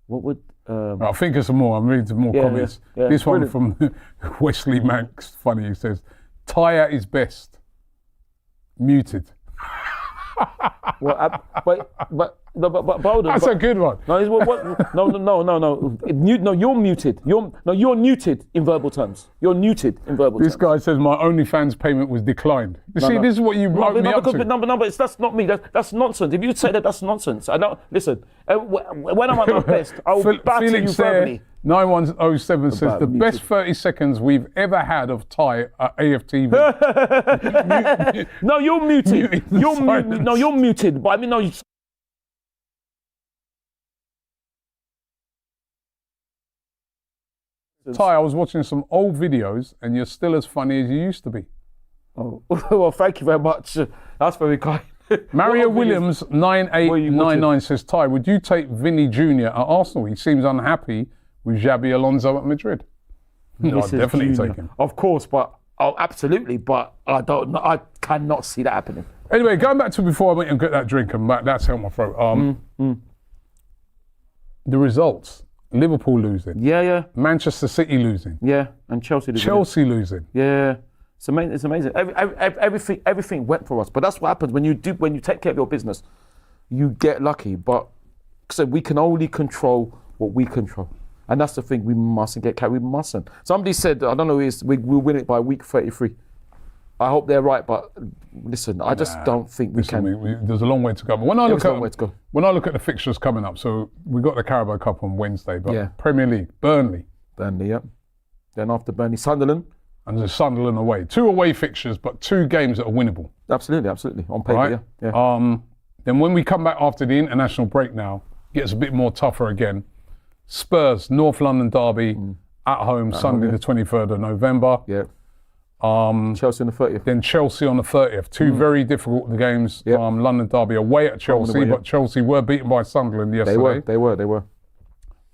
S2: What would...
S1: I'll think of some more. I'm reading some more comments.
S2: Yeah.
S1: This
S2: Brilliant.
S1: one from Wesley Manx, funny, he says, Ty at his best. Muted.
S2: Well, but hold on.
S1: That's a good one.
S2: No, No, you're muted. You're neutered in verbal terms. You're neutered in verbal
S1: This
S2: terms.
S1: guy says my OnlyFans payment was declined. You see, this is what you wrote me up to.
S2: That's not me. That's nonsense. If you say that, that's nonsense. I don't listen. When I'm at my best, I will batter you
S1: Felix there,
S2: verbally.
S1: 9107 says
S2: About
S1: the
S2: muted.
S1: best 30 seconds we've ever had of Ty at AFTV.
S2: No, you're muted.
S1: Muted
S2: You're
S1: silence.
S2: muted. No, you're muted. But I mean, no.
S1: Ty, I was watching some old videos and you're still as funny as you used to be.
S2: Oh, well, thank you very much. That's very kind.
S1: Mario
S2: What videos?
S1: Williams 9899 says, Ty, would you take Vinny Jr. at Arsenal? He seems unhappy with Xabi Alonso at Madrid. No, I'd
S2: This is
S1: definitely
S2: Junior.
S1: take him.
S2: Of course, but absolutely, but I don't know. I cannot see that happening.
S1: Anyway, going back to before I went and get that drink, and that's helped my throat. The results. Liverpool losing.
S2: Yeah,
S1: Manchester City losing.
S2: and Chelsea.
S1: Chelsea losing.
S2: Yeah, it's amazing. It's amazing. Everything went for us, but that's what happens when you take care of your business. You get lucky, but so we can only control what we control, and that's the thing. We mustn't get carried. We mustn't. Somebody said, I don't know, we'll win it by week 33. I hope they're right, but listen, I just don't think we can.
S1: There's a long way to go. But when I look
S2: a long way to go.
S1: when I look at the fixtures coming up, so we got the Carabao Cup on Wednesday, but
S2: Yeah.
S1: Premier League, Burnley,
S2: Burnley, Then after Burnley, Sunderland.
S1: and there's Sunderland away. 2 away fixtures, but 2 games that are winnable.
S2: Absolutely. On paper,
S1: Right?
S2: yeah.
S1: Then when we come back after the international break now, gets a bit more tougher again. Spurs, North London derby at home, Sunday the 23rd of November.
S2: Yeah. Chelsea on the 30th.
S1: Then Chelsea on the 30th. 2 very difficult games.
S2: Yep.
S1: London derby away at Chelsea,
S2: away,
S1: but Chelsea were beaten by Sunderland yesterday.
S2: They were.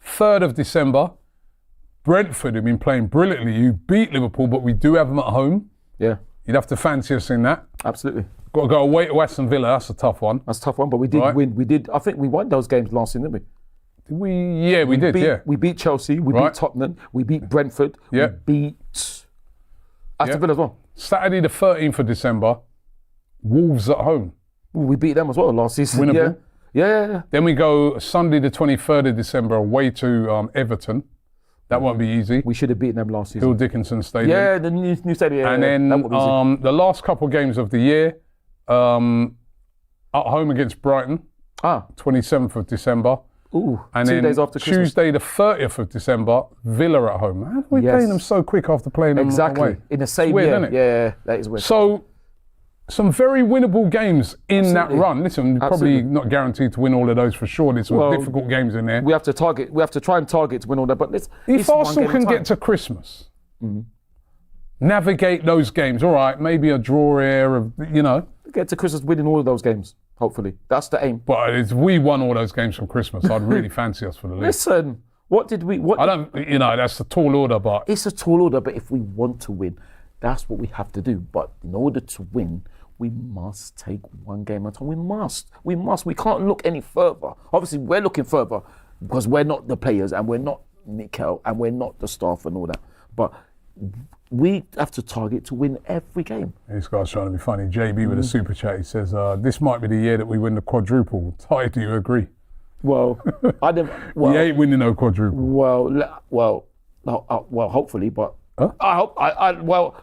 S1: 3rd of December, Brentford have been playing brilliantly. You beat Liverpool, but we do have them at home.
S2: Yeah,
S1: You'd have to fancy us in that.
S2: absolutely.
S1: Got to go away to Aston Villa. That's a tough one.
S2: That's a tough one, but we did
S1: Right.
S2: win. I think we won those games last season, didn't we?
S1: Yeah, we did. Yeah.
S2: We beat Chelsea, we
S1: Right.
S2: beat Tottenham, we beat Brentford,
S1: Yeah.
S2: we beat Aston
S1: Yeah.
S2: Villa as well.
S1: Saturday the 13th of December, Wolves at home.
S2: Ooh, we beat them as well last season.
S1: Winnable.
S2: Yeah.
S1: Then we go Sunday the 23rd of December away to Everton. That won't be easy.
S2: We should have beaten them last season.
S1: Hill Dickinson Stadium.
S2: Yeah, the new stadium. Yeah,
S1: And then
S2: that would be easy.
S1: the last couple of games of the year, at home against Brighton, 27th of December.
S2: Ooh,
S1: And
S2: 2
S1: then
S2: days after Christmas.
S1: Tuesday the 30th of December, Villa at home. How are we
S2: Yes.
S1: playing them so quick after playing them
S2: Exactly.
S1: away?
S2: In the same
S1: weird,
S2: year.
S1: isn't it?
S2: Yeah, that is weird.
S1: So, some very winnable games in
S2: Absolutely.
S1: that run. Listen, you're probably
S2: Absolutely.
S1: not guaranteed to win all of those for sure. There's some
S2: Well,
S1: difficult games in there.
S2: we have to try and target to win all that. But
S1: If
S2: it's one
S1: Arsenal
S2: game at a
S1: can
S2: time.
S1: get to Christmas, navigate those games, all right, maybe a draw here,
S2: Get to Christmas winning all of those games, hopefully. That's the aim.
S1: but if we won all those games from Christmas, I'd really fancy us for the league.
S2: Listen,
S1: I don't, that's a tall order, but
S2: it's a tall order, but if we want to win, that's what we have to do. But in order to win, we must take one game at a time. We must. We can't look any further. Obviously, we're looking further because we're not the players and we're not Mikel and we're not the staff and all that. But we have to target to win every game.
S1: this guy's trying to be funny. JB with a super chat, he says, this might be the year that we win the quadruple. Ty, do you agree?
S2: Well, I didn't.
S1: We
S2: Well,
S1: ain't winning no quadruple.
S2: well, hopefully, but
S1: Huh?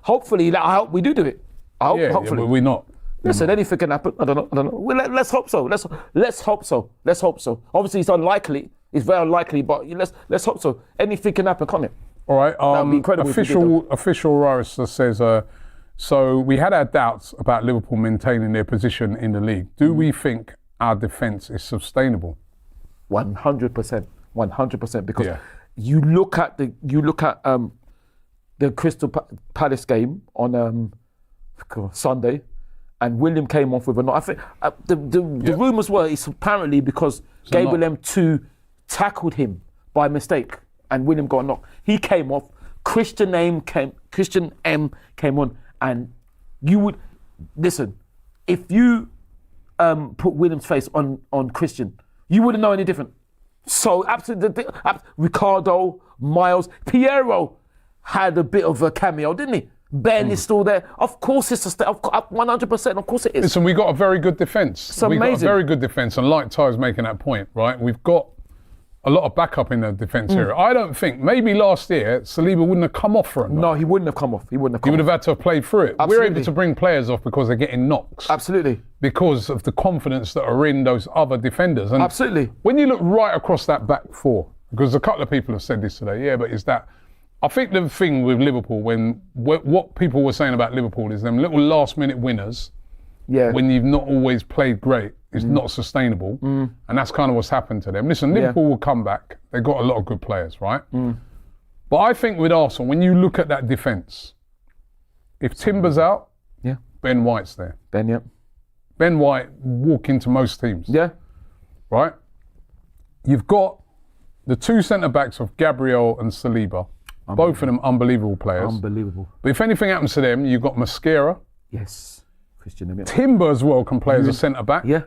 S2: hopefully, I hope we do it.
S1: Yeah,
S2: Hopefully.
S1: but we're not.
S2: Listen, anything can happen. I don't know. Well, let's hope so. Let's hope so. Obviously, it's unlikely. It's very unlikely, but let's hope so. Anything can happen, can't it?
S1: All right.
S2: be incredible if we did,
S1: Official Rarista says, so we had our doubts about Liverpool maintaining their position in the league. Do we think our defence is sustainable?
S2: 100%. Because
S1: Yeah.
S2: you look at the Crystal Palace game on Sunday, and William came off with a knock. I think the rumours were it's apparently because Gabriel M2 tackled him by mistake, and William got a knock. He came off. Christian M came on, and you would listen. If you put William's face on Christian, you wouldn't know any different. So absolutely, Ricardo, Miles, Piero had a bit of a cameo, didn't he? Ben is still there. Of course, it's 100%. Of course, it is.
S1: Listen, we got a very good defence.
S2: It's amazing.
S1: We've got a very good defence, and like Ty's making that point, right? We've got a lot of backup in the defence area. I don't think, maybe last year, Saliba wouldn't have come off for a knock.
S2: No, he wouldn't have come off. He would have
S1: had to have played through it.
S2: Absolutely.
S1: We're able to bring players off because they're getting knocks.
S2: Absolutely.
S1: Because of the confidence that are in those other defenders. And
S2: absolutely.
S1: When you look right across that back four, because a couple of people have said this today, but is that, I think the thing with Liverpool, what people were saying about Liverpool is them little last minute winners, when you've not always played great, is not sustainable. And that's kind of what's happened to them. Listen, Liverpool will come back. They've got a lot of good players, right? But I think with Arsenal, when you look at that defence, if Timber's out, Ben White's there. Ben White walk into most teams. Right? You've got the two centre-backs of Gabriel and Saliba. Both of them unbelievable players.
S2: Unbelievable.
S1: But if anything happens to them, you've got Mascara.
S2: Yes. Christian.
S1: Timber as well can play as a centre-back.
S2: Yeah.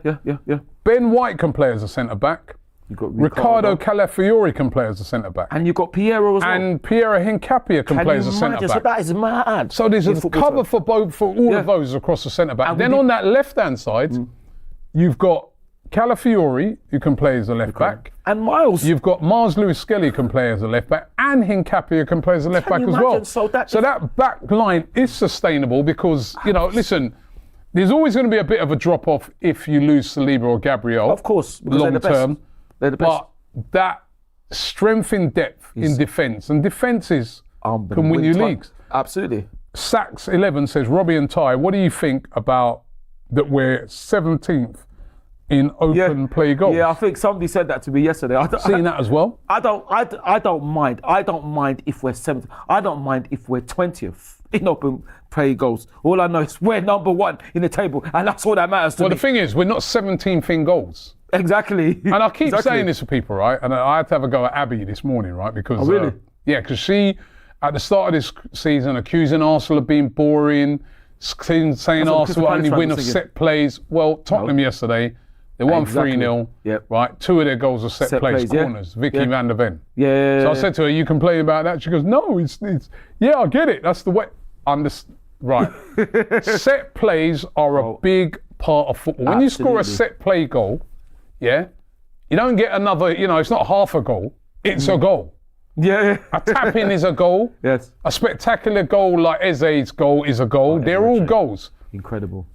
S1: Ben White can play as a centre-back.
S2: You've got
S1: Ricardo Calafiori can play as a centre-back.
S2: And you've got Piero as well.
S1: And Piero Hincapié can play as a centre-back.
S2: So that is mad.
S1: So there's a cover for all of those across the centre-back. Then on that left-hand side, you've got Calafiori, who can play as a left-back.
S2: And Miles.
S1: You've got Miles Lewis-Skelly can play as a left-back, and Hincapié can play as a left-back as well. So that back line is sustainable because, listen, there's always going to be a bit of a drop-off if you lose Saliba or Gabriel.
S2: Of course.
S1: Long term.
S2: They're the best.
S1: But that strength in depth in defence, and defences can win you leagues.
S2: Absolutely.
S1: Sax11 says, Robbie and Ty, what do you think about that we're 17th in open play goals?
S2: Yeah, I think somebody said that to me yesterday.
S1: Seen that as well?
S2: I don't mind. I don't mind if we're 7th. I don't mind if we're 20th in open play goals. All I know is we're number 1 in the table, and that's all that matters to me.
S1: Well, the thing is, we're not 17th in goals.
S2: Exactly.
S1: And I keep saying this to people, right? And I had to have a go at Abby this morning, right? Because
S2: really?
S1: Because she, at the start of this season, accusing Arsenal of being boring, saying Arsenal only win off set plays. Well, Tottenham yesterday, they won 3-0, right? 2 of their goals are set plays, corners. Vicky van der Ven. So I said to her, "You complain about that?" She goes, "No, it's I get it. That's the way." Right. Set plays are a big part of football. When you score a set play goal, you don't get another. It's not half a goal; it's a goal. A tap in is a goal.
S2: Yes.
S1: A spectacular goal like Eze's goal is a goal. They're all goals.
S2: Incredible.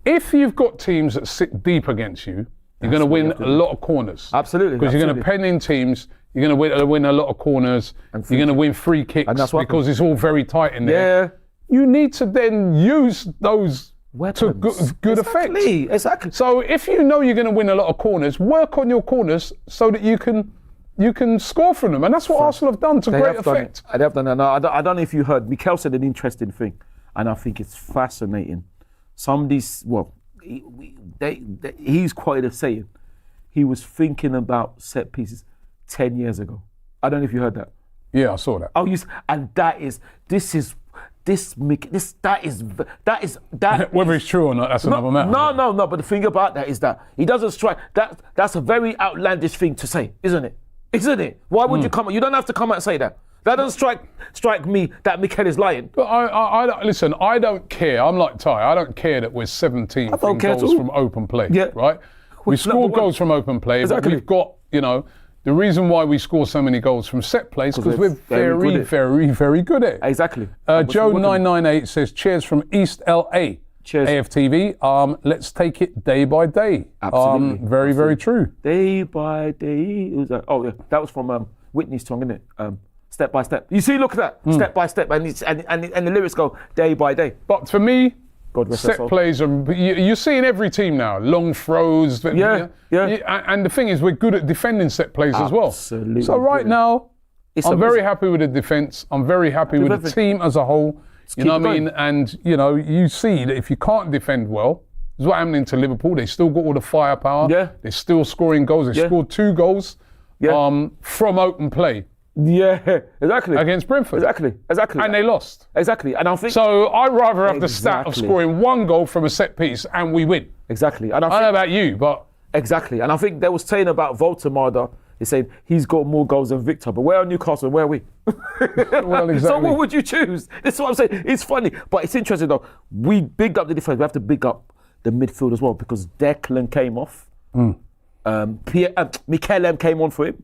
S1: If you've got teams that sit deep against you, you're going to win a lot of corners.
S2: Absolutely.
S1: Because you're going to pen in teams, you're going to win a lot of corners, you're going to win free kicks because it's all very tight in there. You need to then use those to good effect.
S2: Exactly.
S1: So if you know you're going to win a lot of corners, work on your corners so that you can score from them. And that's what Arsenal have done to great effect.
S2: They have done it. I don't know if you heard, Mikel said an interesting thing, and I think it's fascinating. He's quoted as saying he was thinking about set pieces 10 years ago. I don't know if you heard that.
S1: Yeah, I saw that.
S2: And that is
S1: whether it's true or not, that's another matter.
S2: No. But the thing about that is that he doesn't strike. That's a very outlandish thing to say, isn't it? Isn't it? Why would you come? You don't have to come out and say that. That doesn't strike me that Mikel is lying.
S1: But I listen. I don't care. I'm like Ty. I don't care that we're 17th in goals from open play. Right? We score goals from open play. Exactly. But we've got the reason why we score so many goals from set plays because we're very good at it.
S2: Exactly.
S1: Joe998 says, cheers from East LA.
S2: Cheers.
S1: AFTV. Let's take it day by day.
S2: Absolutely.
S1: Very true.
S2: Day by day. That was from Whitney's song, isn't it? Step by step. You see, look at that. Step by step. And the lyrics go day by day.
S1: But for me, set plays are, you're seeing every team now. Long throws. And the thing is, we're good at defending set plays as well.
S2: Absolutely.
S1: So right now, I'm very happy with the defence. I'm very happy with the team as a whole. You know what I mean? And, you know, you see that if you can't defend well, this is what happening to Liverpool. They still got all the firepower.
S2: Yeah.
S1: They're still scoring goals. They scored 2 goals from open play.
S2: Yeah, exactly.
S1: Against Brentford.
S2: Exactly.
S1: And they lost.
S2: Exactly. And I think
S1: so. I'd rather have the stat of scoring 1 goal from a set piece and we win.
S2: Exactly. And I
S1: don't know about you, but
S2: exactly. And I think they were saying about Voltemada. They said he's got more goals than Victor, but where are Newcastle? Where are we?
S1: Well, exactly.
S2: So what would you choose? That's what I'm saying. It's funny, but it's interesting though. We big up the defense. We have to big up the midfield as well because Declan came off. Mikel M came on for him.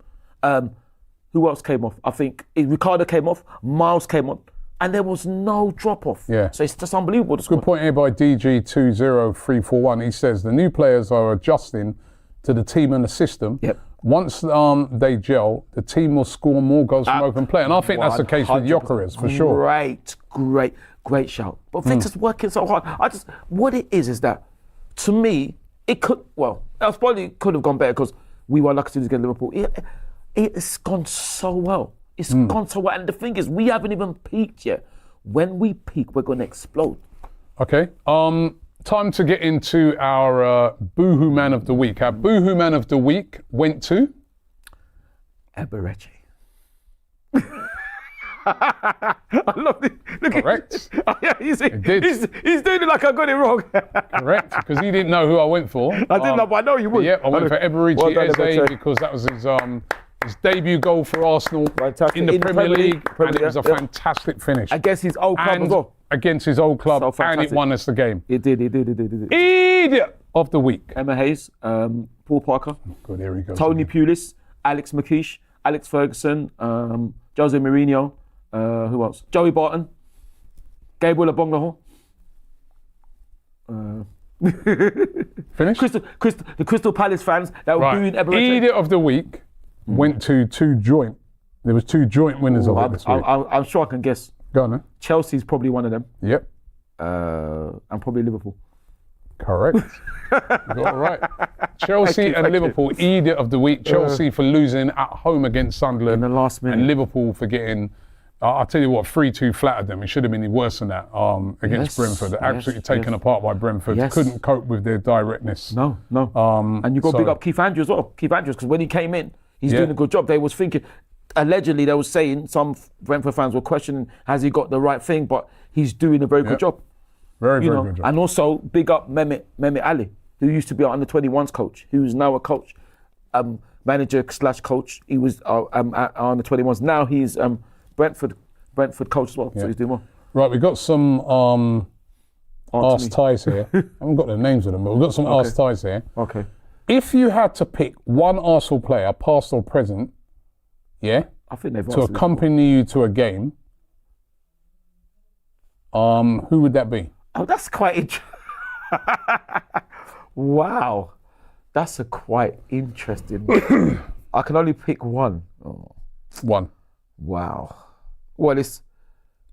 S2: Who else came off? I think Ricardo came off. Miles came on. And there was no drop-off.
S1: Yeah.
S2: So it's just unbelievable.
S1: Good point here by DG20341. He says the new players are adjusting to the team and the system.
S2: Yep.
S1: Once they gel, the team will score more goals from open play. And I think that's the case with Gyökeres, for sure.
S2: Great shout. But Victor's working so hard. What it is that, to me, it could have gone better because we were lucky to get Liverpool. It's gone so well. It's gone so well. And the thing is, we haven't even peaked yet. When we peak, we're going to explode.
S1: Okay. Time to get into our Boohoo Man of the Week. Our Boohoo Man of the Week went to?
S2: Eberechi. I love it. Look
S1: Correct.
S2: He's doing it like I got it wrong.
S1: Correct, because he didn't know who I went for.
S2: I didn't know, but I know you would.
S1: Yeah, I went for Eberechi Eze because that was his debut goal for Arsenal in the Premier League, and it was a fantastic finish.
S2: Against his old club as well.
S1: Against his old club, and it won us the game.
S2: It did.
S1: Idiot of the Week.
S2: Emma Hayes, Paul Parker.
S1: Good, here we go.
S2: Tony Pulis, Alex McKeish, Alex Ferguson, Jose Mourinho, who else? Joey Barton, Gabriel Abonglaho.
S1: Finish?
S2: The Crystal Palace fans that were booing Eberechi.
S1: Idiot of the Week went to 2 joint. There was 2 joint winners of it this week.
S2: I'm sure I can guess.
S1: Go on then.
S2: Chelsea's probably one of them.
S1: Yep.
S2: And probably Liverpool.
S1: Correct. You got it right. Chelsea and Liverpool, idiot of the week. Chelsea for losing at home against Sunderland.
S2: In the last minute.
S1: And Liverpool for getting, I'll tell you what, 3-2 flattered them. It should have been worse than that against Brentford. Absolutely taken apart by Brentford. Couldn't cope with their directness.
S2: No. And you've got to big up Keith Andrews as well. Keith Andrews, because when he came in, he's doing a good job. They was thinking, allegedly they were saying, some Brentford fans were questioning, has he got the right thing? But he's doing a very good job.
S1: Very good job.
S2: And also big up Mehmet Ali, who used to be our under-21s coach, who's now a coach, manager / coach. He was at our under-21s. Now he's Brentford coach as well, so he's doing well.
S1: Right, we've got some arse ties here. I haven't got the names of them, but we've got some arse ties here.
S2: Okay.
S1: If you had to pick one Arsenal player, past or present, I
S2: think they've
S1: to accompany you to a game, who would that be?
S2: Oh, that's quite interesting. Wow. That's quite interesting. I can only pick one. Oh.
S1: One.
S2: Wow. Well, it's...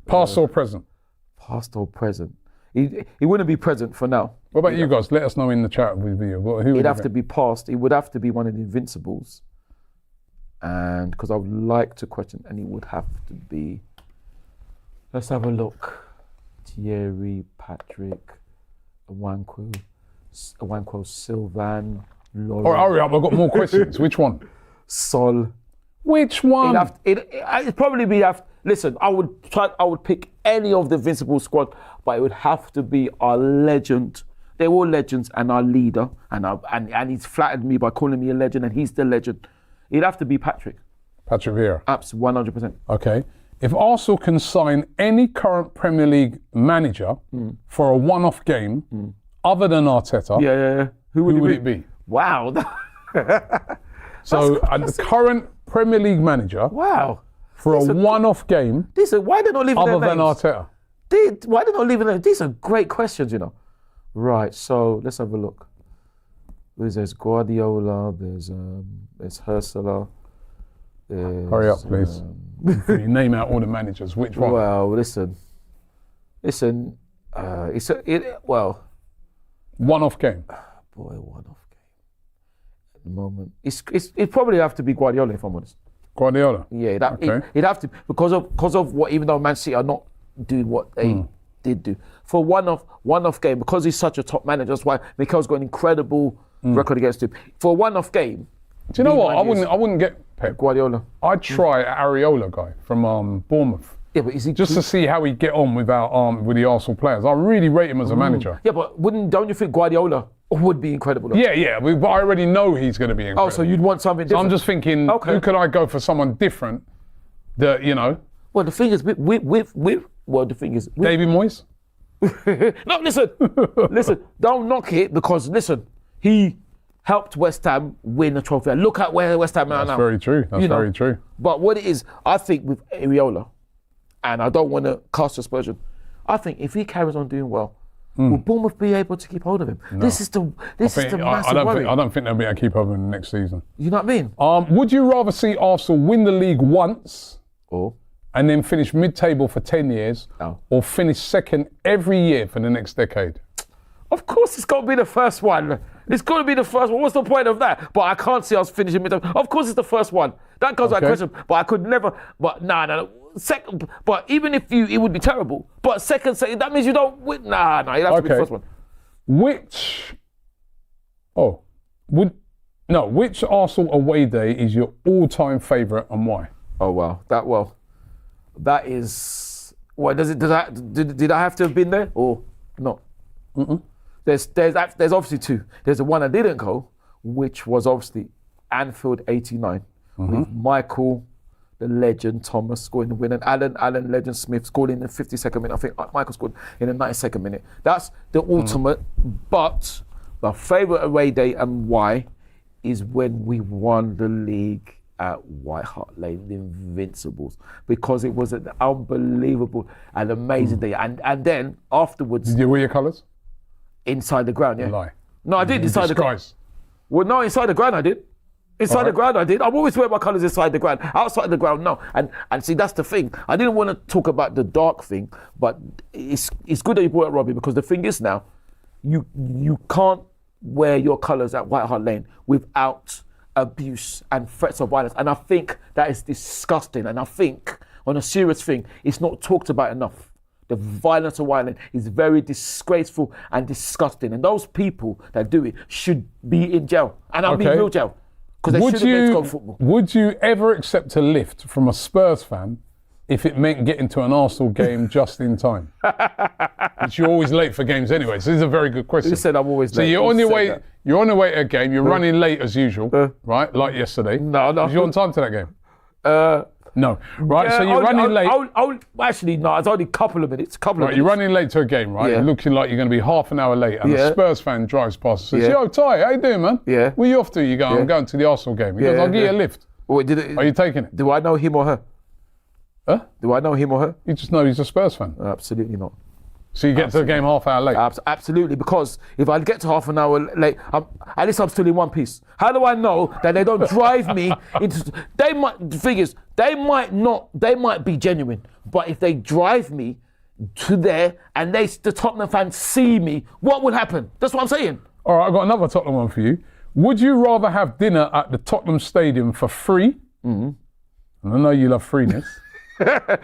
S1: Past or present?
S2: Past or present. He wouldn't be present for now.
S1: What about you guys? Let us know in the chat with you. Who
S2: He'd have to be past. He would have to be one of the Invincibles. And because I would like to question, and he would have to be... Let's have a look. Thierry, Patrick, Nwankwo, Sylvain, Laurent.
S1: All right, hurry up, I've got more questions. Which one?
S2: Sol.
S1: Which one?
S2: It'd probably be listen, I would pick any of the Invincible squad, but it would have to be our legend. They're all legends, and our leader, and he's flattered me by calling me a legend, and he's the legend. It'd have to be Patrick.
S1: Patrick Vieira.
S2: Absolutely, 100%.
S1: Okay. If Arsenal can sign any current Premier League manager for a one-off game other than Arteta,
S2: who would it
S1: be?
S2: Wow.
S1: So a current Premier League manager for a one-off game
S2: why they not leaving
S1: other
S2: their
S1: than
S2: names?
S1: Arteta?
S2: Why they not leaving their names? These are great questions, Right, so let's have a look. There's Guardiola, there's Ursula.
S1: Hurry up, please. Can you name out all the managers? Which one?
S2: Well, listen.
S1: One-off game.
S2: Boy, one-off game. At the moment, it'd probably have to be Guardiola, if I'm honest.
S1: Guardiola.
S2: Yeah,
S1: Okay.
S2: it'd have to because of what. Even though Man City are not doing what they did do for one-off game, because he's such a top manager. That's why Mikel's got an incredible record against him. For a one-off game.
S1: Do you know what? I wouldn't get Pep
S2: Guardiola.
S1: I'd try Areola guy from Bournemouth.
S2: Yeah, but is he
S1: just to see how he'd get on with the Arsenal players? I really rate him as a manager.
S2: Yeah, but don't you think Guardiola would be incredible? Though?
S1: Yeah, but I already know he's going to be incredible.
S2: Oh, so you'd want something different?
S1: So I'm just thinking, who could I go for someone different? That
S2: Well, the thing is, the thing is,
S1: David Moyes.
S2: No, listen. Don't knock it because he helped West Ham win a trophy. Look at where West Ham are now.
S1: That's very true. That's very true.
S2: But what it is, I think with Areola, and I don't want to cast aspersion, I think if he carries on doing well, will Bournemouth be able to keep hold of him? No. This is the massive worry.
S1: I don't think they'll be able to keep hold of him next season.
S2: You know what I mean?
S1: Would you rather see Arsenal win the league once and then finish mid-table for 10 years or finish second every year for the next decade?
S2: Of course it's got to be the first one. It's got to be the first one. What's the point of that? But I can't see us finishing mid-table. Of course it's the first one. That goes without question. But I could never... But no. Second, but even if it would be terrible. But second, that means you don't win. Nah, you'll have to be the first one.
S1: Which Arsenal away day is your all-time favourite and why?
S2: Oh wow, that is. What does it? Did I have to have been there or not? There's obviously two. There's the one I didn't go, which was obviously Anfield '89 with Michael, the legend, Thomas scoring the win, and Alan Legend Smith scored in the 52nd minute. I think Michael scored in the 92nd minute. That's the ultimate. But my favourite away day and why is when we won the league at White Hart Lane, the Invincibles, because it was an unbelievable and amazing day. And then afterwards,
S1: did you wear your colours?
S2: Inside the ground, yeah.
S1: Lie.
S2: No, I did inside the ground. Well, no, inside the ground I did. Inside the ground I did. I've always wear my colours inside the ground. Outside the ground, no. And see, that's the thing. I didn't want to talk about the dark thing, but it's good that you brought it, Robbie, because the thing is now, you can't wear your colours at White Hart Lane without abuse and threats of violence. And I think that is disgusting. And I think, on a serious thing, it's not talked about enough. The violence of White Hart Lane is very disgraceful and disgusting. And those people that do it should be in jail. And I mean real jail. Because they shouldn't be able to go to football.
S1: Would you ever accept a lift from a Spurs fan if it meant getting to an Arsenal game just in time? Which you're always late for games anyway, so this is a very good question.
S2: You said I'm always late.
S1: So you're on your way to a game, you're running late as usual, right? Like yesterday.
S2: No.
S1: Was you on time to that game? No. Right, so you're running late.
S2: Actually, no, it's only a couple of minutes.
S1: You're running late to a game, right?
S2: Yeah.
S1: Looking like you're going to be half an hour late, and a Spurs fan drives past and says, Yo, Ty, how you doing, man?
S2: Yeah.
S1: Where you off to? You go, I'm going to the Arsenal game. He goes, I'll give you a lift.
S2: Wait,
S1: Are you taking it?
S2: Do I know him or her?
S1: Huh?
S2: Do I know him or her?
S1: You just know he's a Spurs fan.
S2: Absolutely not.
S1: So you get to the game half hour late?
S2: Absolutely, because if I get to half an hour late, at least I'm still in one piece. How do I know that they don't drive me into... The thing is, they might be genuine, but if they drive me to there and the Tottenham fans see me, what would happen? That's what I'm saying.
S1: All right, I've got another Tottenham one for you. Would you rather have dinner at the Tottenham Stadium for free? And I know you love freeness.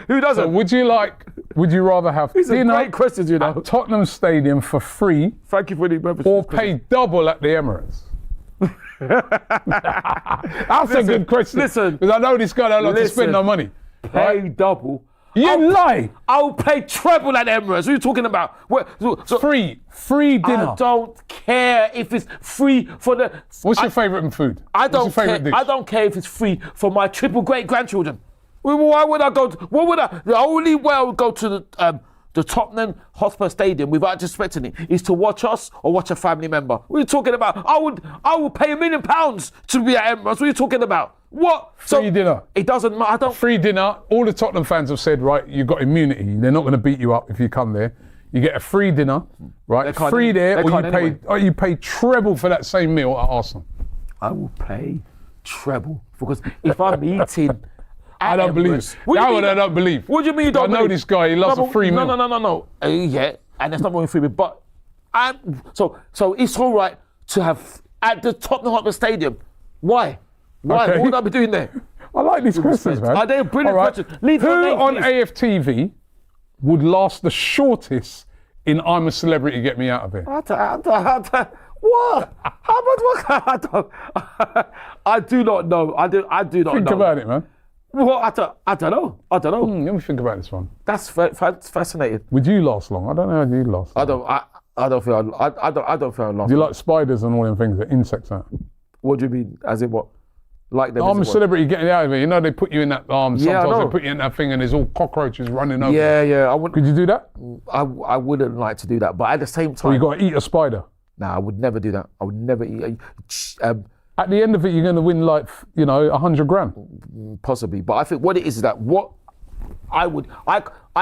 S2: Who doesn't?
S1: So would you rather have dinner
S2: great questions,
S1: at Tottenham Stadium for free?
S2: Thank you for the membership.
S1: Or pay double at the Emirates? That's a good question.
S2: Listen.
S1: Because I know this guy don't like to spend no money.
S2: Pay double.
S1: You lie.
S2: I'll pay treble at Emirates. What are you talking about?
S1: Free dinner.
S2: I don't care if it's free for the...
S1: What's your favourite food?
S2: I don't care if it's free for my triple great grandchildren. Why would I go? The only way I would go to the Tottenham Hotspur Stadium without disrespecting it is to watch us or watch a family member. What are you talking about? I would pay £1 million to be at Emirates. What are you talking about? What?
S1: Free dinner.
S2: It doesn't matter.
S1: Free dinner. All the Tottenham fans have said, right, you've got immunity. They're not going to beat you up if you come there. You get a free dinner, right? Free there, or you pay treble for that same meal at Arsenal.
S2: I will pay treble because if I'm eating...
S1: I don't believe. I don't believe.
S2: What do you mean you don't believe?
S1: I know this guy, he loves a free meal.
S2: No. Yeah, and there's not going free meal. But so it's all right to have at the Tottenham Hotspur Stadium. Why?
S1: Okay.
S2: What would I be doing there?
S1: I like these questions, man.
S2: Are they brilliant questions? Leave
S1: Who
S2: your name,
S1: on
S2: please.
S1: AFTV would last the shortest in I'm a Celebrity, Get Me Out of Here?
S2: What? How much? I do not know. I do not know.
S1: Think about it, man.
S2: What? I don't know.
S1: Let me think about this one.
S2: That's fascinating.
S1: Would you last long? I don't know how you last long.
S2: I don't feel. I don't feel lost.
S1: Do you like spiders and all them things, the insects? That?
S2: What do you mean? As in what? Like them?
S1: I'm a Celebrity, Getting Out of Here. You know they put you in that sometimes they put you in that thing and there's all cockroaches running over.
S2: Yeah. I would.
S1: Could you do that?
S2: I wouldn't like to do that, but at the same time,
S1: Or you got to eat a spider.
S2: Nah, I would never do that. I would never eat.
S1: At the end of it, you're going to win like 100 grand.
S2: Possibly, but I think what it is that what I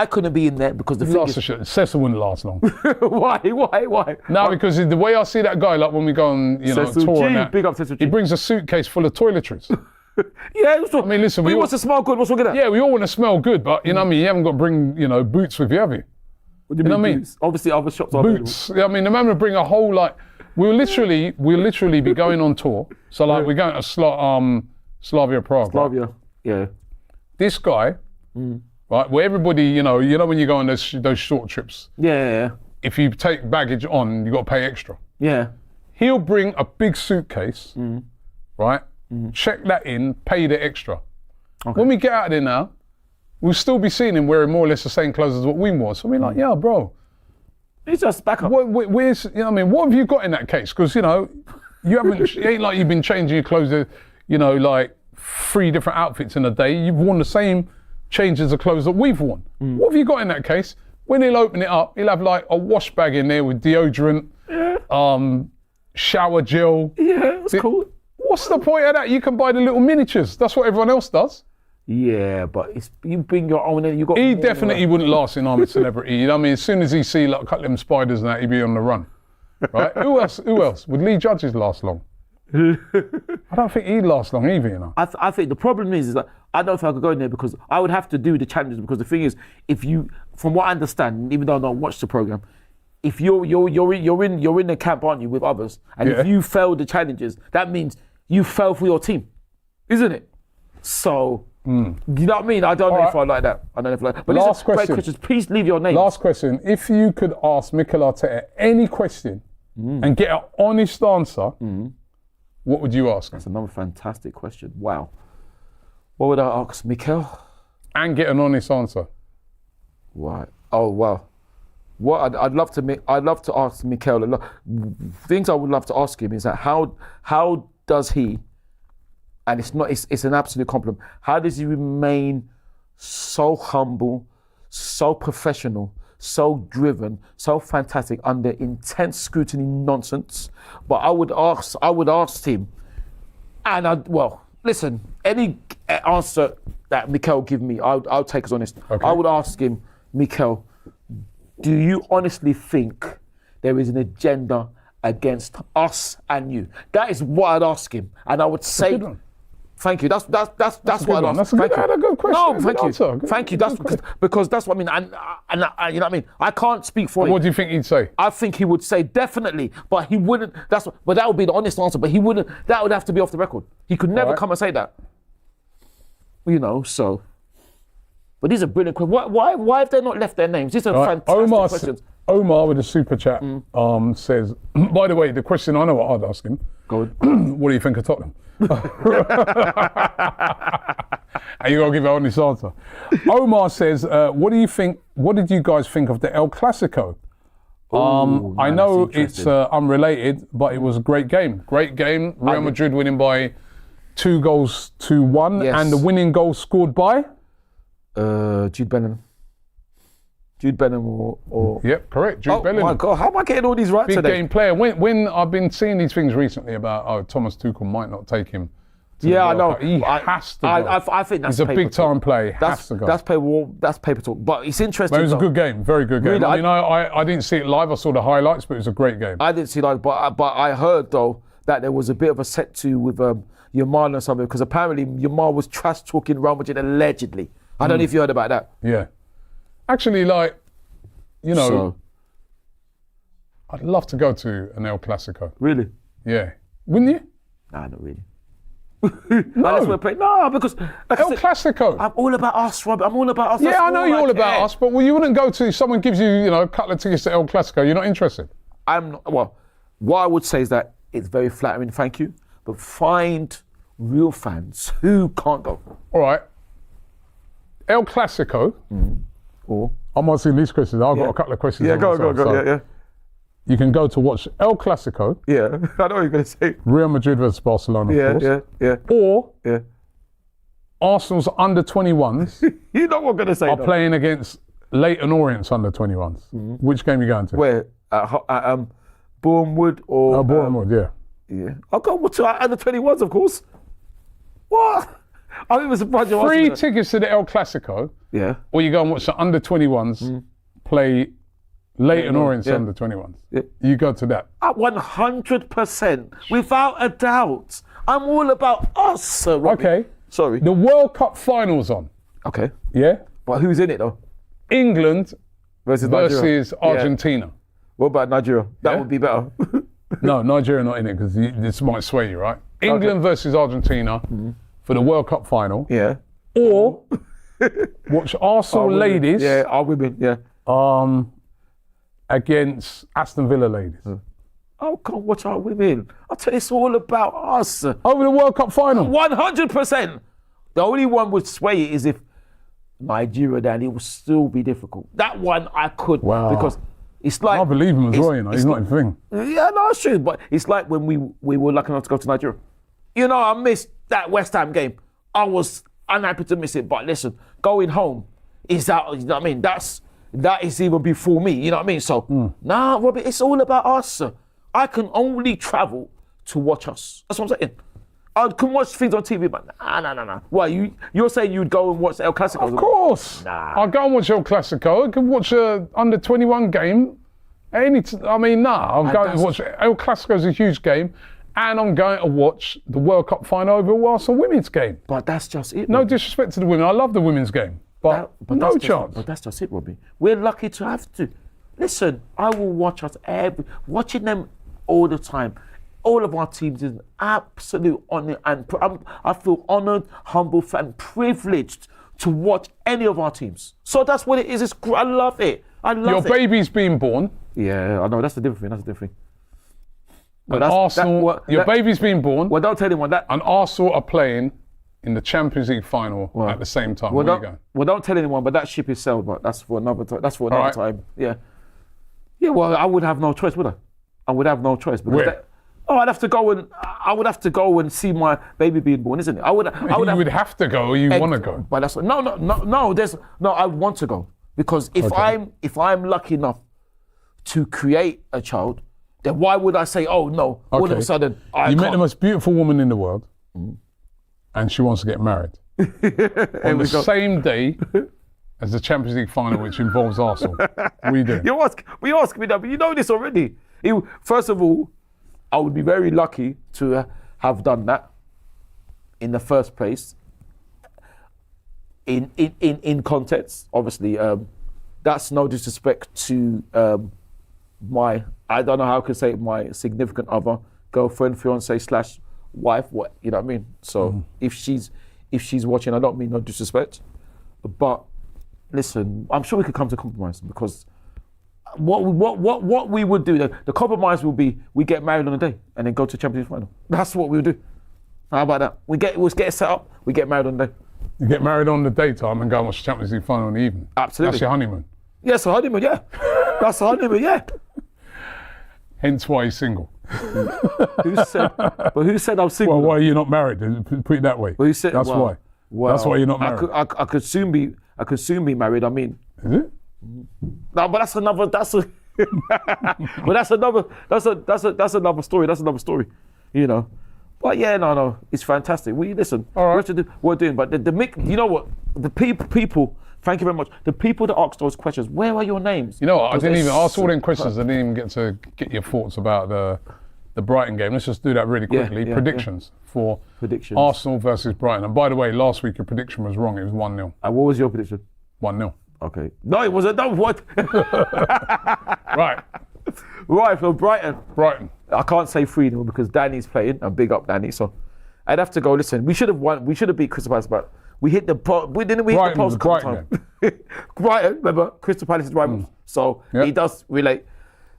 S2: couldn't be in there because the thing is,
S1: Cecil wouldn't last long.
S2: Why?
S1: No, because the way I see that guy, like when we go on,
S2: Cecil
S1: tour
S2: G,
S1: and that,
S2: big up Cecil G.
S1: he brings a suitcase full of toiletries.
S2: Yeah,
S1: I mean, listen,
S2: we want to smell good. What's wrong with that?
S1: Yeah, we all want to smell good, but you know what I mean. You haven't got to bring boots with you, have you?
S2: What do you
S1: know what I mean?
S2: Boots? Obviously, other shops are
S1: boots. I mean, the man would bring a whole we'll literally be going on tour. So we're going to Slavia Prague.
S2: Slavia,
S1: right?
S2: yeah.
S1: This guy, right, where everybody, you know when you go on those short trips.
S2: Yeah.
S1: If you take baggage on, you got to pay extra.
S2: Yeah.
S1: He'll bring a big suitcase, right? Check that in, pay the extra. Okay. When we get out of there now, we'll still be seeing him wearing more or less the same clothes as what we wore. So we're like, yeah, bro.
S2: He's just back up.
S1: Where's, what have you got in that case? Because, you haven't, it ain't like you've been changing your clothes, like 3 different outfits in a day. You've worn the same changes of clothes that we've worn. What have you got in that case? When he'll open it up, he'll have like a wash bag in there with deodorant, shower gel.
S2: Yeah, that's cool.
S1: What's the point of that? You can buy the little miniatures. That's what everyone else does.
S2: Yeah, but you bring your own and you got.
S1: He definitely wouldn't last in I'm a Celebrity. You know what I mean? As soon as he see like a couple of them spiders and that, he'd be on the run. Right? Who else? Would Lee Judges last long? I don't think he'd last long either,
S2: I think the problem is that I don't know if I could go in there because I would have to do the challenges because the thing is, if you, from what I understand, even though I don't watch the program, if you're in the camp, aren't you, with others, and if you fail the challenges, that means you fell for your team, isn't it? So. You know what I mean? I don't know if I like that. But
S1: last
S2: great
S1: question.
S2: Questions. Please leave your name.
S1: Last question. If you could ask Mikel Arteta any question and get an honest answer, what would you ask him?
S2: That's another fantastic question. Wow. What would I ask Mikel?
S1: And get an honest answer.
S2: Right. Oh wow. What I'd love to ask Mikel. Things I would love to ask him is that how does he? And it's an absolute compliment. How does he remain so humble, so professional, so driven, so fantastic under intense scrutiny nonsense? But I would ask him, and listen, any answer that Mikel give me, I'll take as honest. Okay. I would ask him, Mikel, do you honestly think there is an agenda against us and you? That is what I'd ask him, and I would say. Thank you. That's what I asked.
S1: That's a good question.
S2: No, thank you. Thank you. That's because that's what I mean. And you know what I mean. I can't speak for him.
S1: What do you think he'd say? I
S2: think he would say definitely, but he wouldn't. But that would be the honest answer. But he wouldn't. That would have to be off the record. He could never come and say that. So. But these are brilliant questions. Why have they not left their names? These are fantastic questions.
S1: Omar with a super chat says, by the way, the question I know what I'd ask him.
S2: Go on.
S1: What do you think of Tottenham? And you got to give an honest answer. Omar says, what did you guys think of the El Clasico? I know it's unrelated, but it was a great game. Real Madrid winning by 2-1, and the winning goal scored by?
S2: Jude Bellingham or...
S1: Yep, correct. Jude Bellingham.
S2: Oh my God, how am I getting all these right
S1: today?
S2: Big
S1: game player. When I've been seeing these things recently about, Thomas Tuchel might not take him to the World Cup. He has to go.
S2: I think that's
S1: he's a big time player. Has to go.
S2: That's paper talk. But it's interesting.
S1: But it was a good game. Very good game.
S2: Really,
S1: I didn't see it live. I saw the highlights, but it was a great game.
S2: I didn't see it live, but I heard, though, that there was a bit of a set to with Yamal or something, because apparently Yamal was trash talking Real Madrid allegedly. I don't know if you heard about that.
S1: Yeah. Actually, I'd love to go to an El Clasico.
S2: Really?
S1: Yeah. Wouldn't you?
S2: Nah, not really. Unless we're playing. No, because like
S1: El Clasico.
S2: I'm all about us, Rob. I'm all about us.
S1: Yeah,
S2: That's
S1: I know you're all about
S2: care.
S1: us, but you wouldn't go to, someone gives you, a couple of tickets to El Clasico, you're not interested?
S2: I'm not, well, what I would say is that it's very flattering, thank you, but find real fans who can't go.
S1: All right. El Clasico.
S2: Or
S1: I'm asking these questions. I've got a couple of questions.
S2: yeah,
S1: on
S2: go,
S1: myself, so
S2: yeah.
S1: You can go to watch El Clasico,
S2: Yeah, I know what you're going to say.
S1: Real Madrid versus Barcelona, of course.
S2: Yeah.
S1: Or
S2: Yeah.
S1: Arsenal's under 21s
S2: You know what I'm going to say.
S1: are
S2: though.
S1: playing against Leighton Orient's under 21s. Which game are you going to?
S2: Where? At Bournemouth or...
S1: Bournemouth, yeah.
S2: Yeah. I'll go to under 21s, of course. What? I'm even surprised you're
S1: Free
S2: asking that.
S1: tickets to the El Clasico,
S2: Yeah.
S1: or you go and watch the under 21s play Leighton Orient's
S2: yeah.
S1: under 21s.
S2: Yeah.
S1: You go to that.
S2: 100%, without a doubt. I'm all about us, Sir Robbie.
S1: Okay.
S2: Sorry.
S1: The World Cup final's on.
S2: Okay.
S1: Yeah?
S2: But who's in it, though?
S1: England
S2: Versus Nigeria.
S1: versus Argentina.
S2: What about Nigeria? That
S1: Yeah.
S2: would be better.
S1: No, Nigeria not in it because this might sway you, right? England versus Argentina for the World Cup final.
S2: Yeah.
S1: Or watch Arsenal ladies
S2: Yeah, our women, yeah.
S1: against Aston Villa ladies.
S2: Oh, come on, watch our women. I'll tell you, it's all about us.
S1: Over the World Cup final.
S2: 100%. The only one would sway it is if Nigeria, then it will still be difficult. That one I could.
S1: Wow.
S2: Because it's like...
S1: I believe him as well, you know. He's not in thing.
S2: Yeah, no, it's true. But it's like when we were lucky enough to go to Nigeria. I missed that West Ham game. I was unhappy to miss it. But listen, going home is that, you know what I mean? That is even before me, you know what I mean? So, nah, Robbie, it's all about us. I can only travel to watch us. That's what I'm saying. I can watch things on TV, but nah. Why, you're saying you'd go and watch El Clasico?
S1: Of course.
S2: Nah.
S1: I'll go and watch El Clasico. I can watch a under 21 game. I'm going to watch El Clasico's a huge game. And I'm going to watch the World Cup final over the Arsenal women's game.
S2: But that's just it.
S1: No
S2: Robbie.
S1: disrespect to the women. I love the women's game. But no chance.
S2: But that's just it, Robbie. We're lucky to have to. Listen, I will watch us watching them all the time. All of our teams is an absolute honour, and I feel honoured, humble, and privileged to watch any of our teams. So that's what it is. I love it. I love
S1: Your baby's being born.
S2: Yeah, I know. That's the different thing.
S1: And Arsenal, your baby's been born.
S2: Well, don't tell anyone that.
S1: And Arsenal are playing in the Champions League final at the same time.
S2: Well,
S1: Where you going?
S2: Well, don't tell anyone, but that ship is sailed. But that's for another time. That's for another
S1: right.
S2: time. Yeah. Yeah. Well, I would have no choice, would I? I would have no choice because.
S1: Where?
S2: I would have to go and see my baby being born, isn't it? I would
S1: have to go, or you want to go.
S2: But that's no. I want to go because if I'm lucky enough to create a child, then why would I say, oh no, all of a sudden I
S1: You
S2: can't.
S1: met the most beautiful woman in the world, and she wants to get married on the same day as the Champions League final, which involves Arsenal. What are you doing?
S2: You ask me that, but you know this already. First of all, I would be very lucky to have done that in the first place. In context, obviously, that's no disrespect to I don't know how I could say it, my significant other, girlfriend, fiance / wife. What you know what I mean? So if she's watching, I don't mean no disrespect, but listen, I'm sure we could come to compromise because. What we would do, the compromise will be we get married on a day and then go to Champions League final. That's what we'll do. How about that? We'll get it set up, we get married on the day.
S1: You get married on the daytime and go and watch the Champions League final in the evening.
S2: Absolutely.
S1: That's your honeymoon.
S2: Yes, a honeymoon, yeah. That's a honeymoon, yeah.
S1: Hence why he's single.
S2: Who said I'm single?
S1: Well, why are you not married? Put it that way.
S2: Well, who said,
S1: That's why.
S2: Well,
S1: that's why you're not married.
S2: I could soon be married. I mean,
S1: is it?
S2: No, but that's another story. That's another story. You know. But yeah, no, it's fantastic. We listen.
S1: All right.
S2: We have to do what we're doing. But you know what? The people. Thank you very much. The people that ask those questions. Where are your names?
S1: You know what? I didn't even ask all them questions. I didn't even get to get your thoughts about the Brighton game. Let's just do that really quickly. Predictions for Arsenal versus Brighton. And by the way, last week your prediction was wrong. It was 1-0.
S2: What was your prediction?
S1: 1-0.
S2: Okay. No, it wasn't. No, what?
S1: Right.
S2: Right, for Brighton.
S1: Brighton.
S2: I can't say 3-0 because Danny's playing, and big up Danny. So I'd have to go. Listen, we should have won. We should have beat Crystal Palace, but we hit the post. We didn't. We hit the post a couple times. Brighton, remember Crystal Palace's rivals. So he does relate.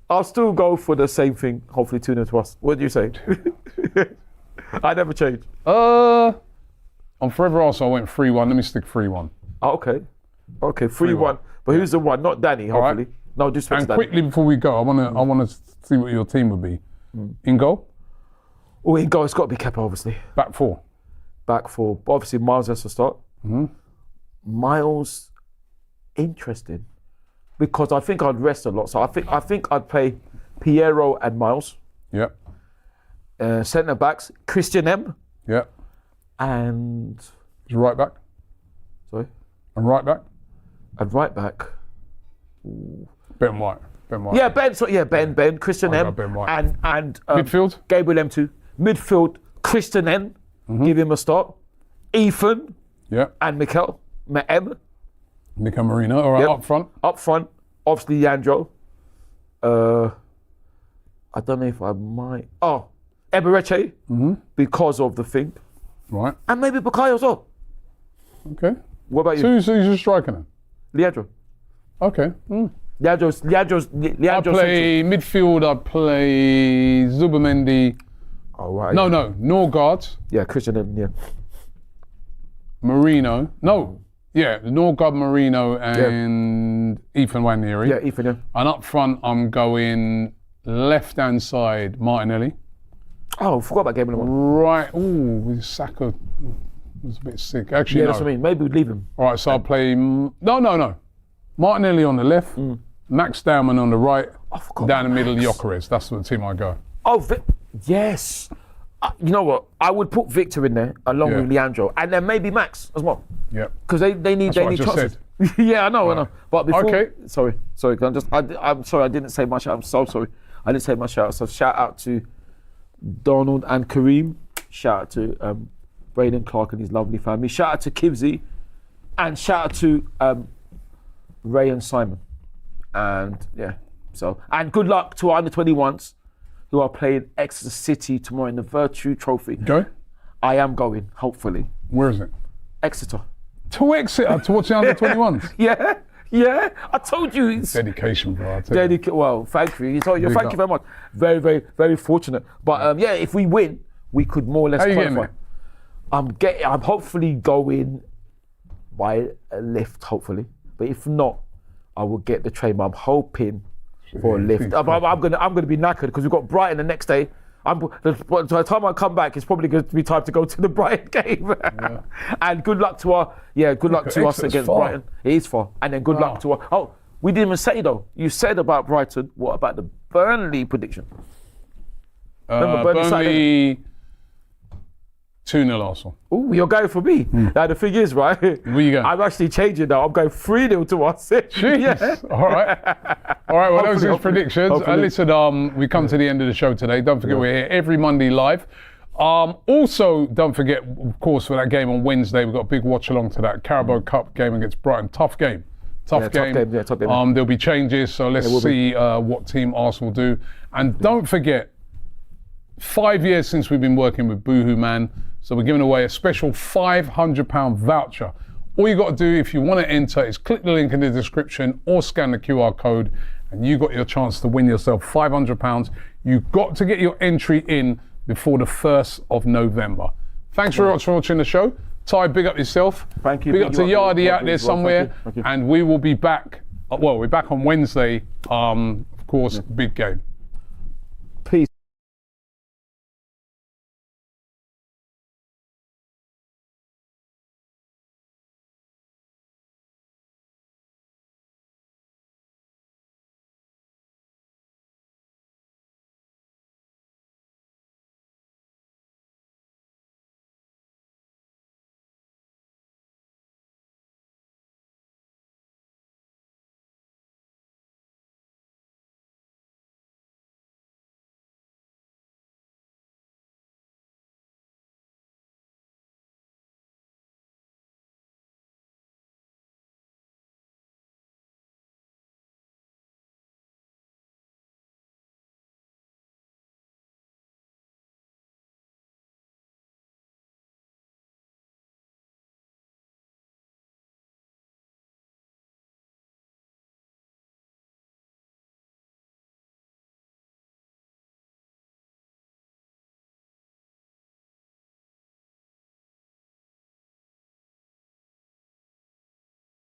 S2: I'll still go for the same thing. Hopefully 2-0 to us. What do you say? I never change.
S1: On Forever Arsenal, I went 3-1. Let me stick 3-1.
S2: Oh, okay. 3-1. But who's the one? Not Danny, hopefully. Right. No, just
S1: and quickly before we go, I want to see what your team would be. In goal?
S2: Oh, in goal, it's got to be Kepa, obviously.
S1: Back four.
S2: Obviously, Miles has to start. Miles, interesting, because I think I'd rest a lot. So I think I'd play Piero and Miles.
S1: Yep.
S2: Centre backs, Christian M.
S1: Yep.
S2: And
S1: is right back.
S2: Sorry.
S1: And right back.
S2: And right back.
S1: Ben White.
S2: Yeah, Ben. So Ben. Christian M.
S1: Ben White.
S2: And
S1: midfield.
S2: Gabriel M2. Midfield. Christian N. Give him a start. Ethan.
S1: Yeah.
S2: And Mikel M.
S1: Mikel Merino. All right. Up front.
S2: Up front. Obviously Leandro. I don't know if I might. Oh, Ebereche. Because of the thing.
S1: Right.
S2: And maybe Bukayo as well.
S1: Okay.
S2: What about you?
S1: So who's your striker then?
S2: Leandro.
S1: Okay.
S2: Leandro's
S1: I play midfield. I play Zubimendi.
S2: Oh, right.
S1: No. Norgard.
S2: Yeah, Christian M. Yeah.
S1: Marino. No. Yeah, Norgard, Marino, and Ethan Wannieri.
S2: Yeah, Ethan. Yeah.
S1: And up front, I'm going left-hand side, Martinelli.
S2: Oh, I forgot about Gabriel.
S1: Right. Ooh, Saka was a bit sick. Actually,
S2: yeah,
S1: no.
S2: That's what I mean. Maybe we'd leave him.
S1: All right, so I'll play. No. Martinelli on the left, Max Dowman on the right, down the middle, Gyökeres. That's the team I go.
S2: Oh, yes. You know what? I would put Victor in there along with Leandro, and then maybe Max as well.
S1: Yeah.
S2: Because they need chances. Yeah, I know. But before, sorry. I'm sorry. I didn't say my shout. I'm so sorry. I didn't say my shout. So shout out to Donald and Kareem. Shout out to Braden Clark and his lovely family. Shout out to Kibsy, and shout out to Ray and Simon. And and good luck to our under-21s who are playing Exeter City tomorrow in the Virtue Trophy.
S1: Go?
S2: I am going, hopefully.
S1: Where is it?
S2: Exeter.
S1: To Exeter, to watch the under-21s?
S2: Yeah. I told you. It's
S1: dedication, bro.
S2: Well, thank you. Thank you very much. Very, very, very fortunate. But if we win, we could more or less qualify. I'm hopefully going by a lift, hopefully. But if not, I will get the train. But I'm hoping for a lift. I'm gonna be knackered because we've got Brighton the next day. By the time I come back, it's probably going to be time to go to the Brighton game. And good luck to us against Brighton. It is far. And then good luck to us. Oh, we didn't even say though. You said about Brighton. What about the Burnley prediction?
S1: Remember Burnley 2-0 Arsenal.
S2: Oh, you're going for me. Now the thing is, right?
S1: Where you going?
S2: I'm actually changing now. I'm going 3-0 to us.
S1: Jeez. All right. Well, those are his predictions. Listen, we come to the end of the show today. Don't forget we're here every Monday live. Also, don't forget, of course, for that game on Wednesday, we've got a big watch along to that Carabao Cup game against Brighton. Tough game. Tough game. There'll be changes, so let's see what team Arsenal do. And don't forget, 5 years since we've been working with Boohoo Man, so we're giving away a special £500 voucher. All you got to do if you want to enter is click the link in the description or scan the QR code, and you got your chance to win yourself £500. You've got to get your entry in before the 1st of November. Thanks very much for watching the show. Ty, big up yourself.
S2: Thank you.
S1: Big up to Yardy out there somewhere. Thank you. And we will be back. Well, we're back on Wednesday. Of course, big game.
S2: Peace.